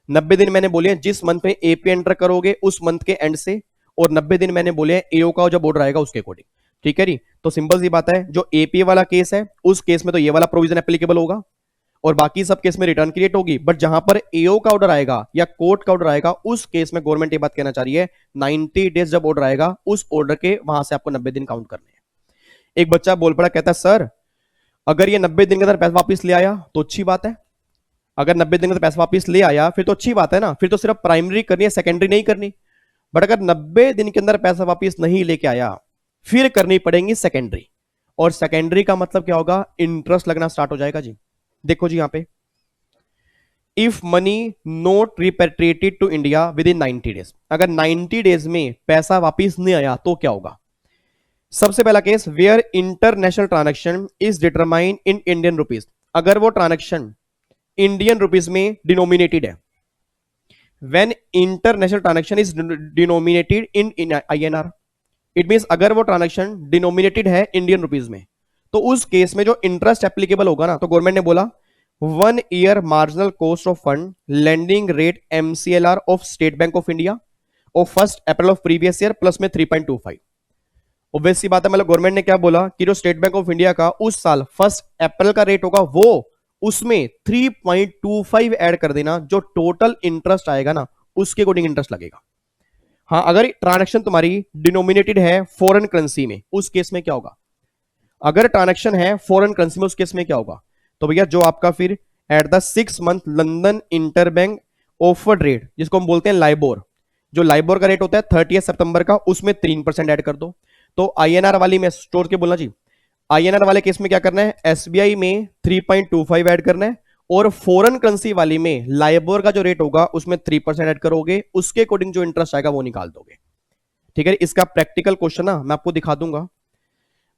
90 दिन मैंने बोले हैं जिस मंथ में एपीए एंटर करोगे उस मंथ के एंड से, और 90 दिन मैंने बोले एओ का जब ऑर्डर आएगा उसके अकॉर्डिंग। ठीक है जी, तो सिंपल सी बात है, जो एपीए वाला केस है उस केस में तो ये वाला प्रोविजन एप्लीकेबल होगा और बाकी सब केस में रिटर्न की रेट होगी। बट जहां पर एओ का ऑर्डर आएगा या कोर्ट का ऑर्डर आएगा उस केस में गवर्नमेंट ये बात कहना चाह रही है 90 डेज जब ऑर्डर आएगा उस ऑर्डर के वहां से आपको 90 दिन काउंट करने हैं। एक बच्चा बोल पड़ा, कहता है सर अगर ये 90 दिन के अंदर पैसा वापस ले आया तो अच्छी बात है, अगर 90 दिन के अंदर पैसा वापस ले आया फिर तो अच्छी बात है ना, फिर तो सिर्फ प्राइमरी करनी है, सेकेंडरी नहीं करनी। बट अगर 90 दिन के अंदर पैसा वापस नहीं लेके आया फिर करनी पड़ेगी सेकेंडरी, और सेकेंडरी का मतलब क्या होगा, इंटरेस्ट लगना स्टार्ट हो जाएगा जी। देखो जी यहां पे, if money not repatriated to India within 90 days, अगर 90 डेज में पैसा वापस नहीं आया तो क्या होगा। सबसे पहला case, where international transaction is determine in Indian rupees, अगर वो ट्रांजैक्शन इंडियन रुपीज में डिनोमिनेटेड है, when international transaction is denominated in INR, it means अगर वो ट्रांजैक्शन डिनोमिनेटेड है इंडियन रुपीज में तो उस केस में जो इंटरेस्ट एप्लीकेबल होगा ना, तो गवर्नमेंट ने बोला 1 year marginal cost of fund lending rate MCLR of state bank of India of 1 April of previous year plus में 3.25। ऑब्वियस सी बात है, मतलब गवर्नमेंट ने क्या बोला कि जो स्टेट बैंक ऑफ इंडिया का उस साल 1 अप्रैल का रेट होगा वो उसमें 3.25 ऐड कर देना, जो टोटल इंटरेस्ट आएगा ना उसके अकॉर्डिंग इंटरेस्ट लगेगा। हाँ, अगर ट्रांजैक्शन तुम्हारी डिनोमिनेटेड है फॉरेन करेंसी में उस केस में क्या होगा, अगर ट्रांजैक्शन है फॉरेन करेंसी में उस केस में क्या होगा, तो भैया जो आपका फिर at the 6 month London interbank offered rate जिसको हम बोलते हैं लाइबोर, जो लाइबोर का रेट होता है 30 सितंबर का, उसमें 3% ऐड कर दो। तो आईएनआर वाली में स्टोर के बोलना जी, आईएनआर वाले केस में क्या करना है, एसबीआई में 3.25 ऐड करना है और फॉरेन करेंसी वाली में लाइबोर का जो रेट होगा उसमें 3% ऐड करोगे, उसके अकॉर्डिंग जो इंटरेस्ट आएगा वो निकाल दोगे। ठीक है, इसका प्रैक्टिकल क्वेश्चन ना मैं आपको दिखा दूंगा,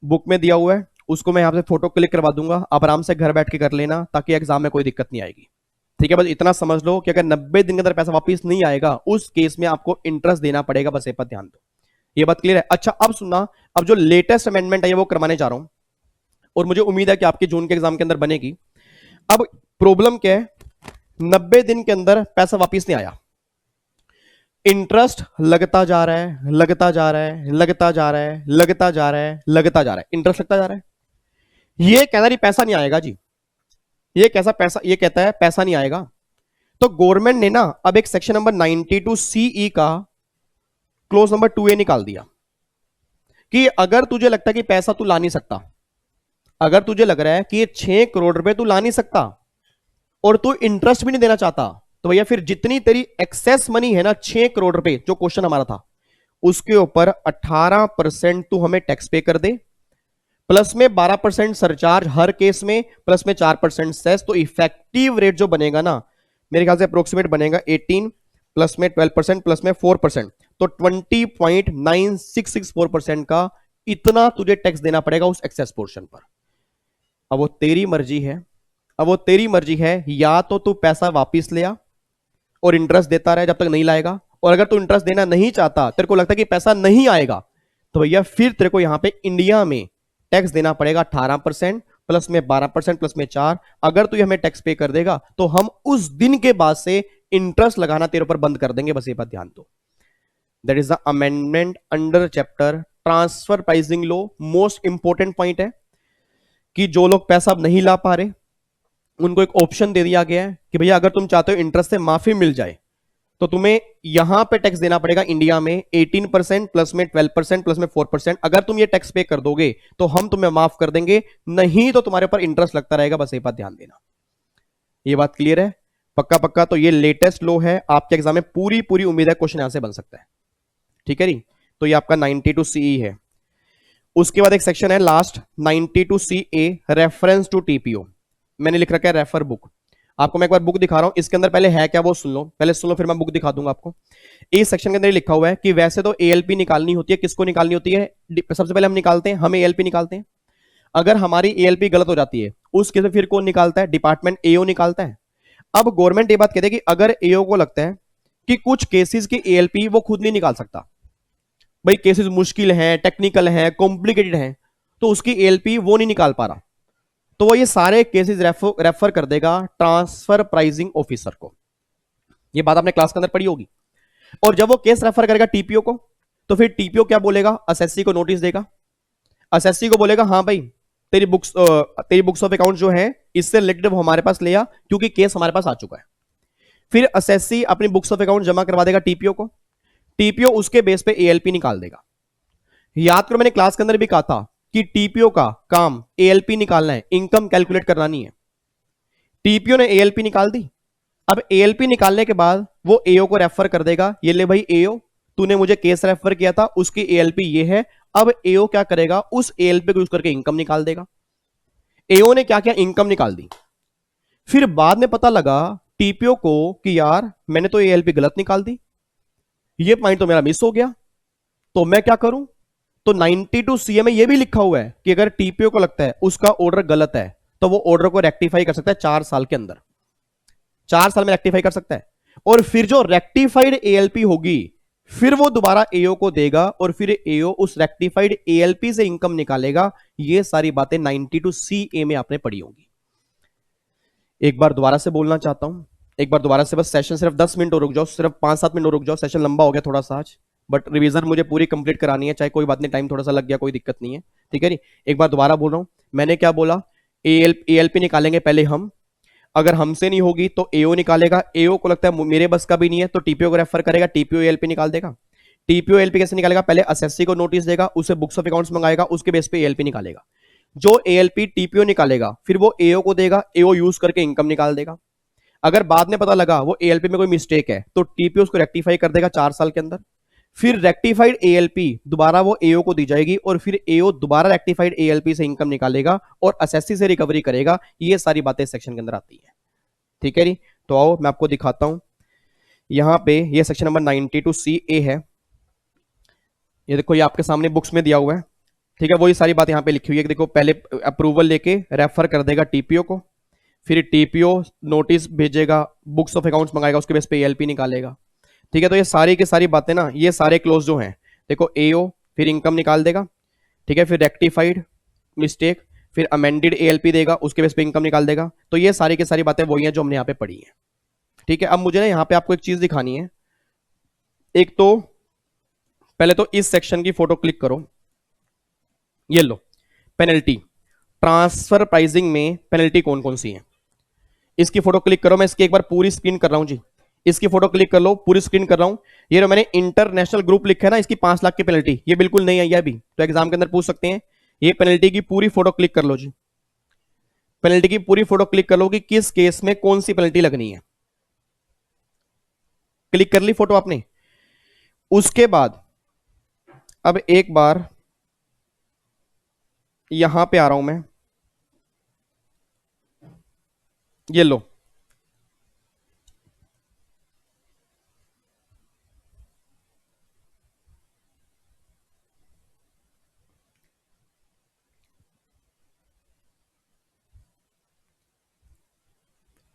बुक में दिया हुआ है, उसको मैं यहां से फोटो क्लिक करवा दूंगा, आप आराम से घर बैठ के कर लेना ताकि एग्जाम में कोई दिक्कत नहीं आएगी। ठीक है, बस इतना समझ लो कि अगर 90 दिन के अंदर पैसा वापस नहीं आएगा उस केस में आपको इंटरेस्ट देना पड़ेगा, बस ये पर ध्यान दो। ये बात क्लियर है। अच्छा अब सुनना, अब जो लेटेस्ट अमेंडमेंट है वो करवाने जा रहा हूं और मुझे उम्मीद है कि आपके जून के एग्जाम के अंदर बनेगी। अब प्रॉब्लम क्या है, 90 दिन के अंदर पैसा वापस नहीं आया, इंटरेस्ट लगता जा रहा है, लगता जा रहा है, लगता जा रहा है, लगता जा रहा है, लगता जा रहा है, इंटरेस्ट लगता जा रहा है। ये कहना नहीं पैसा नहीं आएगा जी, ये कैसा पैसा, ये कहता है पैसा नहीं आएगा। तो गवर्नमेंट ने ना अब एक सेक्शन नंबर 92 सीई का क्लोज नंबर 2A निकाल दिया कि अगर तुझे लगता है कि पैसा तू ला नहीं सकता, अगर तुझे लग रहा है कि ये 6 करोड़ रुपए तू ला नहीं सकता और तू इंटरेस्ट भी नहीं देना चाहता, तो भैया फिर जितनी तेरी एक्सेस मनी है ना 6 करोड़ रुपए, जो क्वेश्चन हमारा था, उसके ऊपर 18% तू हमें टैक्स पे कर दे, प्लस में 12% सरचार्ज हर केस में, प्लस में 4% सेस। तो इफेक्टिव रेट जो बनेगा ना मेरे ख्याल से अप्रोक्सीमेट बनेगा 18 प्लस में 12% प्लस में 4%, तो 20.9664% का इतना तुझे टैक्स देना पड़ेगा उस एक्सेस पोर्शन पर। अब वो तेरी मर्जी है, अब वो तेरी मर्जी है, या तो तू पैसा वापस ले आ और इंटरेस्ट देता रहे जब तक नहीं लाएगा, और अगर तू इंटरेस्ट देना नहीं चाहता, तेरे को लगता है कि पैसा नहीं आएगा, तो भैया फिर तेरे को यहां पे इंडिया में टैक्स देना पड़ेगा 18% प्लस में 12% प्लस में 4। अगर तू हमें टैक्स पे कर देगा तो हम उस दिन के बाद से इंटरेस्ट लगाना तेरे ऊपर बंद कर देंगे, बस ये बात ध्यान दो। That is the amendment under chapter transfer pricing law. Most important point है कि जो लोग पैसा अब नहीं ला पा रहे उनको एक ऑप्शन दे दिया गया है कि भैया अगर तुम चाहते हो इंटरेस्ट से माफी मिल जाए तो तुम्हें यहां पे टैक्स देना पड़ेगा इंडिया में 18% प्लस में 12% प्लस में 4%। अगर तुम ये टैक्स पे कर दोगे तो हम तुम्हें माफ कर देंगे, नहीं तो तुम्हारे ऊपर इंटरेस्ट लगता रहेगा, बस ये बात ध्यान देना। ये बात क्लियर है, पक्का पक्का। तो ये लेटेस्ट लॉ है, आपके एग्जाम में पूरी पूरी उम्मीद है क्वेश्चन यहां से बन सकता है। ठीक है जी, तो ये आपका 92 सीई है। उसके बाद एक सेक्शन है last 92 CA reference to TPO, मैंने लिख रखा है रेफर बुक। आपको मैं एक बार बुक दिखा रहा हूं, इसके अंदर पहले है क्या वो सुन लो, पहले सुन लो फिर मैं बुक दिखा दूंगा आपको। इस सेक्शन के अंदर लिखा हुआ है कि वैसे तो एएलपी निकालनी होती है, किसको निकालनी होती है, सबसे पहले हम निकालते हैं, हम एएलपी निकालते हैं। अगर हमारी एएलपी गलत हो जाती है उस केस में फिर कौन निकालता है, डिपार्टमेंट एओ निकालता है। अब गवर्नमेंट ये बात कहती है कि अगर एओ को लगता है कि कुछ केसेस की एएलपी वो खुद नहीं निकाल सकता, भाई केसेस मुश्किल हैं, टेक्निकल हैं, कॉम्प्लिकेटेड हैं, तो उसकी एएलपी वो नहीं निकाल पा रहा, तो वो ये सारे केसेस रेफर कर देगा ट्रांसफर प्राइसिंग ऑफिसर को। ये बात आपने क्लास के अंदर पढ़ी होगी। और जब वो केस रेफर करेगा टीपीओ को, तो फिर टीपीओ क्या बोलेगा, असेसी को नोटिस देगा, असेसी को बोलेगा हाँ भाई तेरी बुक्स ऑफ अकाउंट जो है इससे रिलेटेड हमारे पास ले आ, क्योंकि केस हमारे पास आ चुका है। फिर असेसी अपनी बुक्स ऑफ अकाउंट जमा करवा देगा टीपीओ को, टीपीओ उसके बेस पे एएलपी निकाल देगा। याद करो मैंने क्लास के अंदर भी कहा था कि टीपीओ का काम एएलपी निकालना है, इनकम कैलकुलेट करना नहीं है। टीपीओ ने एएलपी निकाल दी। अब एएलपी निकालने के बाद वो एओ को रेफर कर देगा, ये ले भाई एओ, तूने मुझे केस रेफर किया था, उसकी एएलपी ये है। अब एओ क्या करेगा, उस एएलपी को यूज करके इनकम निकाल देगा। एओ ने क्या किया, इनकम निकाल दी। फिर बाद में पता लगा टीपीओ को कि यार मैंने तो एएलपी गलत निकाल दी, ये पॉइंट तो मेरा मिस हो गया, तो मैं क्या करूं। तो 92 सीए में यह भी लिखा हुआ है कि अगर टीपीओ को लगता है उसका ऑर्डर गलत है तो वो ऑर्डर को रेक्टिफाई कर सकता है 4 साल के अंदर, 4 साल में रेक्टिफाई कर सकता है। और फिर जो रेक्टिफाइड एएलपी होगी फिर वो दोबारा एओ को देगा और फिर एओ उस रेक्टिफाइड एएलपी से इनकम निकालेगा। ये सारी बातें 92 सीए में आपने पढ़ी होंगी। एक बार दोबारा से बोलना चाहता हूं, एक बार दोबारा से, बस सेशन सिर्फ 10 मिनट और रुक जाओ, सिर्फ 5-7 मिनट और रुक जाओ, सेशन लंबा हो गया थोड़ा सा आज, बट रिवीजन मुझे पूरी कंप्लीट करानी है, चाहे कोई बात नहीं, टाइम थोड़ा सा लग गया कोई दिक्कत नहीं है, ठीक है नी। एक बार दोबारा बोल रहा हूं, मैंने क्या बोला, एएलपी निकालेंगे पहले हम, अगर हमसे नहीं होगी तो एओ निकालेगा, एओ को लगता है मेरे बस का भी नहीं है तो टीपीओ को रेफर करेगा, टीपीओ एएलपी निकाल देगा। टीपीओ एएलपी कैसे निकालेगा, पहले असेसी को नोटिस देगा, उसे बुक्स ऑफ अकाउंट्स मंगाएगा, उसके बेस पे एएलपी निकालेगा। जो एएलपी टीपीओ निकालेगा फिर वो एओ को देगा, एओ यूज करके इनकम निकाल देगा। अगर बाद में पता लगा वो एएलपी में कोई मिस्टेक है तो टीपीओ उसको रेक्टिफाई कर देगा 4 साल के अंदर। फिर रेक्टिफाइड एएलपी दोबारा वो एओ को दी जाएगी और फिर एओ दोबारा रेक्टिफाइड एएलपी से इनकम निकालेगा और असेसी से रिकवरी करेगा। ये सारी बातें सेक्शन के अंदर आती है, ठीक है जी। तो आओ मैं आपको दिखाता हूं, यहां पे ये सेक्शन नंबर 92 सी ए है, ये देखो, ये आपके सामने बुक्स में दिया हुआ है, ठीक है। वही सारी बात यहां पे लिखी हुई है, देखो पहले अप्रूवल लेके रेफर कर देगा टीपीओ को, फिर टीपीओ नोटिस भेजेगा, बुक्स ऑफ अकाउंट्स मंगाएगा, उसके बेस पे एएलपी निकालेगा, ठीक है। तो ये सारी की सारी बातें ना, ये सारे क्लोज जो हैं, देखो एओ फिर इनकम निकाल देगा, ठीक है, फिर रेक्टिफाइड मिस्टेक, फिर अमेंडेड एएलपी देगा, उसके बेस पे इनकम निकाल देगा। तो ये सारी की सारी बातें वही हैं जो हमने यहाँ पे पढ़ी है, ठीक है। अब मुझे ना यहाँ पे आपको एक चीज दिखानी है, एक तो पहले तो इस सेक्शन की फोटो क्लिक करो, ये लो पेनल्टी, ट्रांसफर प्राइसिंग में पेनल्टी कौन कौन सी है, इसकी फोटो क्लिक करो। मैं इसकी एक बार पूरी स्क्रीन कर रहा हूं जी, इसकी फोटो क्लिक कर लो, पूरी स्क्रीन कर रहा हूं। ये जो मैंने इंटरनेशनल ग्रुप लिखा है ना, इसकी 5 लाख की पेनल्टी, ये बिल्कुल नहीं आई है अभी, तो एग्जाम के अंदर पूछ सकते हैं। ये पेनल्टी की पूरी फोटो क्लिक कर लो जी, पेनल्टी की पूरी फोटो क्लिक कर लो कि किस केस में कौन सी पेनल्टी लगनी है। क्लिक कर ली फोटो आपने, उसके बाद अब एक बार यहां पे आ रहा हूं मैं, ये लो,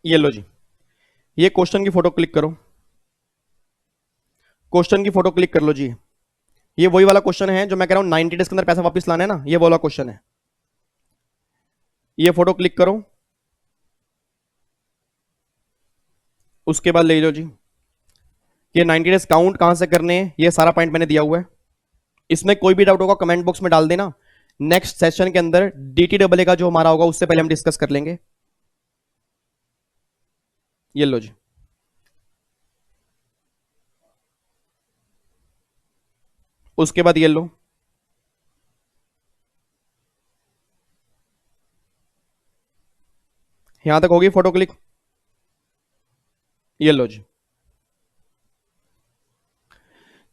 ये लो जी, ये क्वेश्चन की फोटो क्लिक करो, क्वेश्चन की फोटो क्लिक कर लो जी। ये वही वाला क्वेश्चन है जो मैं कह रहा हूं 90 डेज के अंदर पैसा वापस लाना है ना, ये वाला क्वेश्चन है। ये फोटो क्लिक करो, उसके बाद ले लो जी, ये 90 डेज काउंट कहां से करने हैं, ये सारा पॉइंट मैंने दिया हुआ है। इसमें कोई भी डाउट होगा कमेंट बॉक्स में डाल देना, नेक्स्ट सेशन के अंदर डीटीडब्ल्यू का जो हमारा होगा उससे पहले हम डिस्कस कर लेंगे। ये लो जी, उसके बाद ये लो, यहां तक होगी फोटो क्लिक, ये लो जी,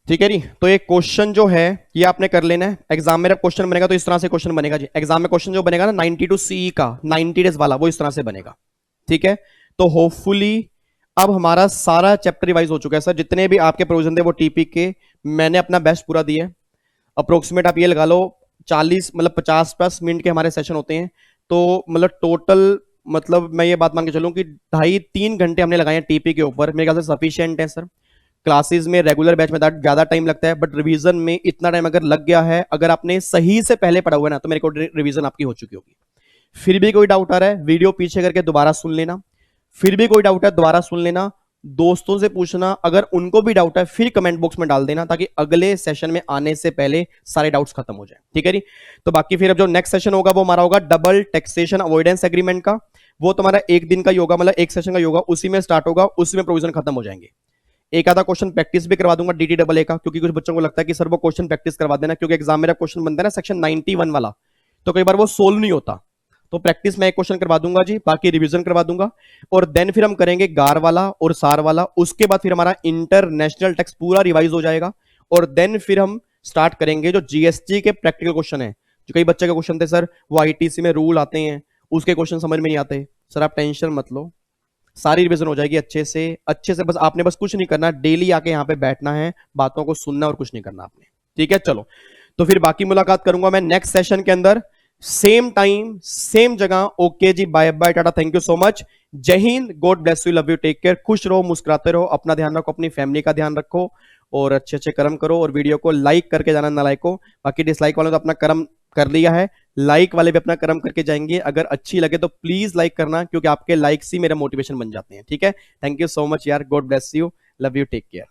ठीक है जी। तो एक क्वेश्चन जो है ये आपने कर लेना है, एग्जाम में क्वेश्चन बनेगा तो इस तरह से क्वेश्चन बनेगा जी, एग्जाम में क्वेश्चन जो बनेगा ना 92 सीई का 90 डेज वाला, वो इस तरह से बनेगा, ठीक है। तो होपफुली अब हमारा सारा चैप्टर रिवाइज हो चुका है सर, जितने भी आपके प्रोविजन थे वो टीपी के मैंने अपना बेस्ट पूरा दिया है। अप्रोक्सीमेट आप ये लगा लो 40 मतलब 50+ मिनट के हमारे सेशन होते हैं, तो मतलब टोटल मतलब मैं ये बात मान के चलूं कि 2.5-3 घंटे हमने लगाए हैं टीपी के ऊपर, मेरे ख्याल से सफिशिएंट है सर। क्लासेस में रेगुलर बैच में ज्यादा टाइम लगता है, बट रिवीजन में इतना टाइम अगर लग गया है, अगर आपने सही से पहले पढ़ा हुआ है ना, तो मेरे को रिवीजन आपकी हो चुकी होगी। फिर भी कोई डाउट आ रहा है वीडियो पीछे करके दोबारा सुन लेना, फिर भी कोई डाउट है दोबारा सुन लेना, दोस्तों से पूछना, अगर उनको भी डाउट है फिर कमेंट बॉक्स में डाल देना, ताकि अगले सेशन में आने से पहले सारे डाउट्स खत्म हो जाए। ठीक है जी। तो बाकी फिर अब जो नेक्स्ट सेशन होगा वो हमारा होगा डबल टैक्सेशन अवॉइडेंस एग्रीमेंट का। वो तुम्हारा एक दिन का ही होगा, मतलब एक सेशन का ही होगा, उसी में स्टार्ट होगा, उसी में प्रोविजन खत्म हो जाएंगे। एक आधा क्वेश्चन प्रैक्टिस भी करवा दूंगा DTAA का, क्योंकि कुछ बच्चों को लगता है कि सर वो क्वेश्चन प्रैक्टिस करवा देना, क्योंकि एग्जाम में क्वेश्चन बनता है ना सेक्शन 91 वाला, तो कई बार वो सोल्व नहीं होता। तो प्रैक्टिस में एक क्वेश्चन करवा दूंगा जी, बाकी रिवीजन करवा दूंगा। और देन फिर हम करेंगे गार वाला और सार वाला। उसके बाद फिर हमारा इंटरनेशनल टैक्स पूरा रिवाइज हो जाएगा। और देन फिर हम स्टार्ट करेंगे जो GST के प्रैक्टिकल क्वेश्चन है। जो कई बच्चे के क्वेश्चन थे सर वो ITC में रूल आते हैं, उसके क्वेश्चन समझ में नहीं आते, सर आप टेंशन मत लो, सारी रिवीजन हो जाएगी अच्छे से। अच्छे से बस आपने बस कुछ नहीं करना, डेली आके यहाँ पे बैठना है, बातों को सुनना और कुछ नहीं करना आपने। ठीक है, चलो तो फिर बाकी मुलाकात करूंगा मैं नेक्स्ट सेशन के अंदर, सेम टाइम सेम जगह। ओके जी, bye bye, ta-ta, thank you so much. जय हिंद, God bless you, love you, take care, खुश रहो, मुस्कुराते रहो, अपना ध्यान रखो, अपनी फैमिली का ध्यान रखो, और अच्छे अच्छे कर्म करो। और वीडियो को लाइक करके जाना नालायक को। बाकी डिसलाइक वालों ने तो अपना कर्म कर लिया है, लाइक वाले भी अपना कर्म करके जाएंगे। अगर अच्छी लगे तो प्लीज लाइक करना, क्योंकि आपके लाइक्स ही मेरा मोटिवेशन बन जाते हैं। ठीक है, थैंक यू सो मच यार, God bless you, love you, take care.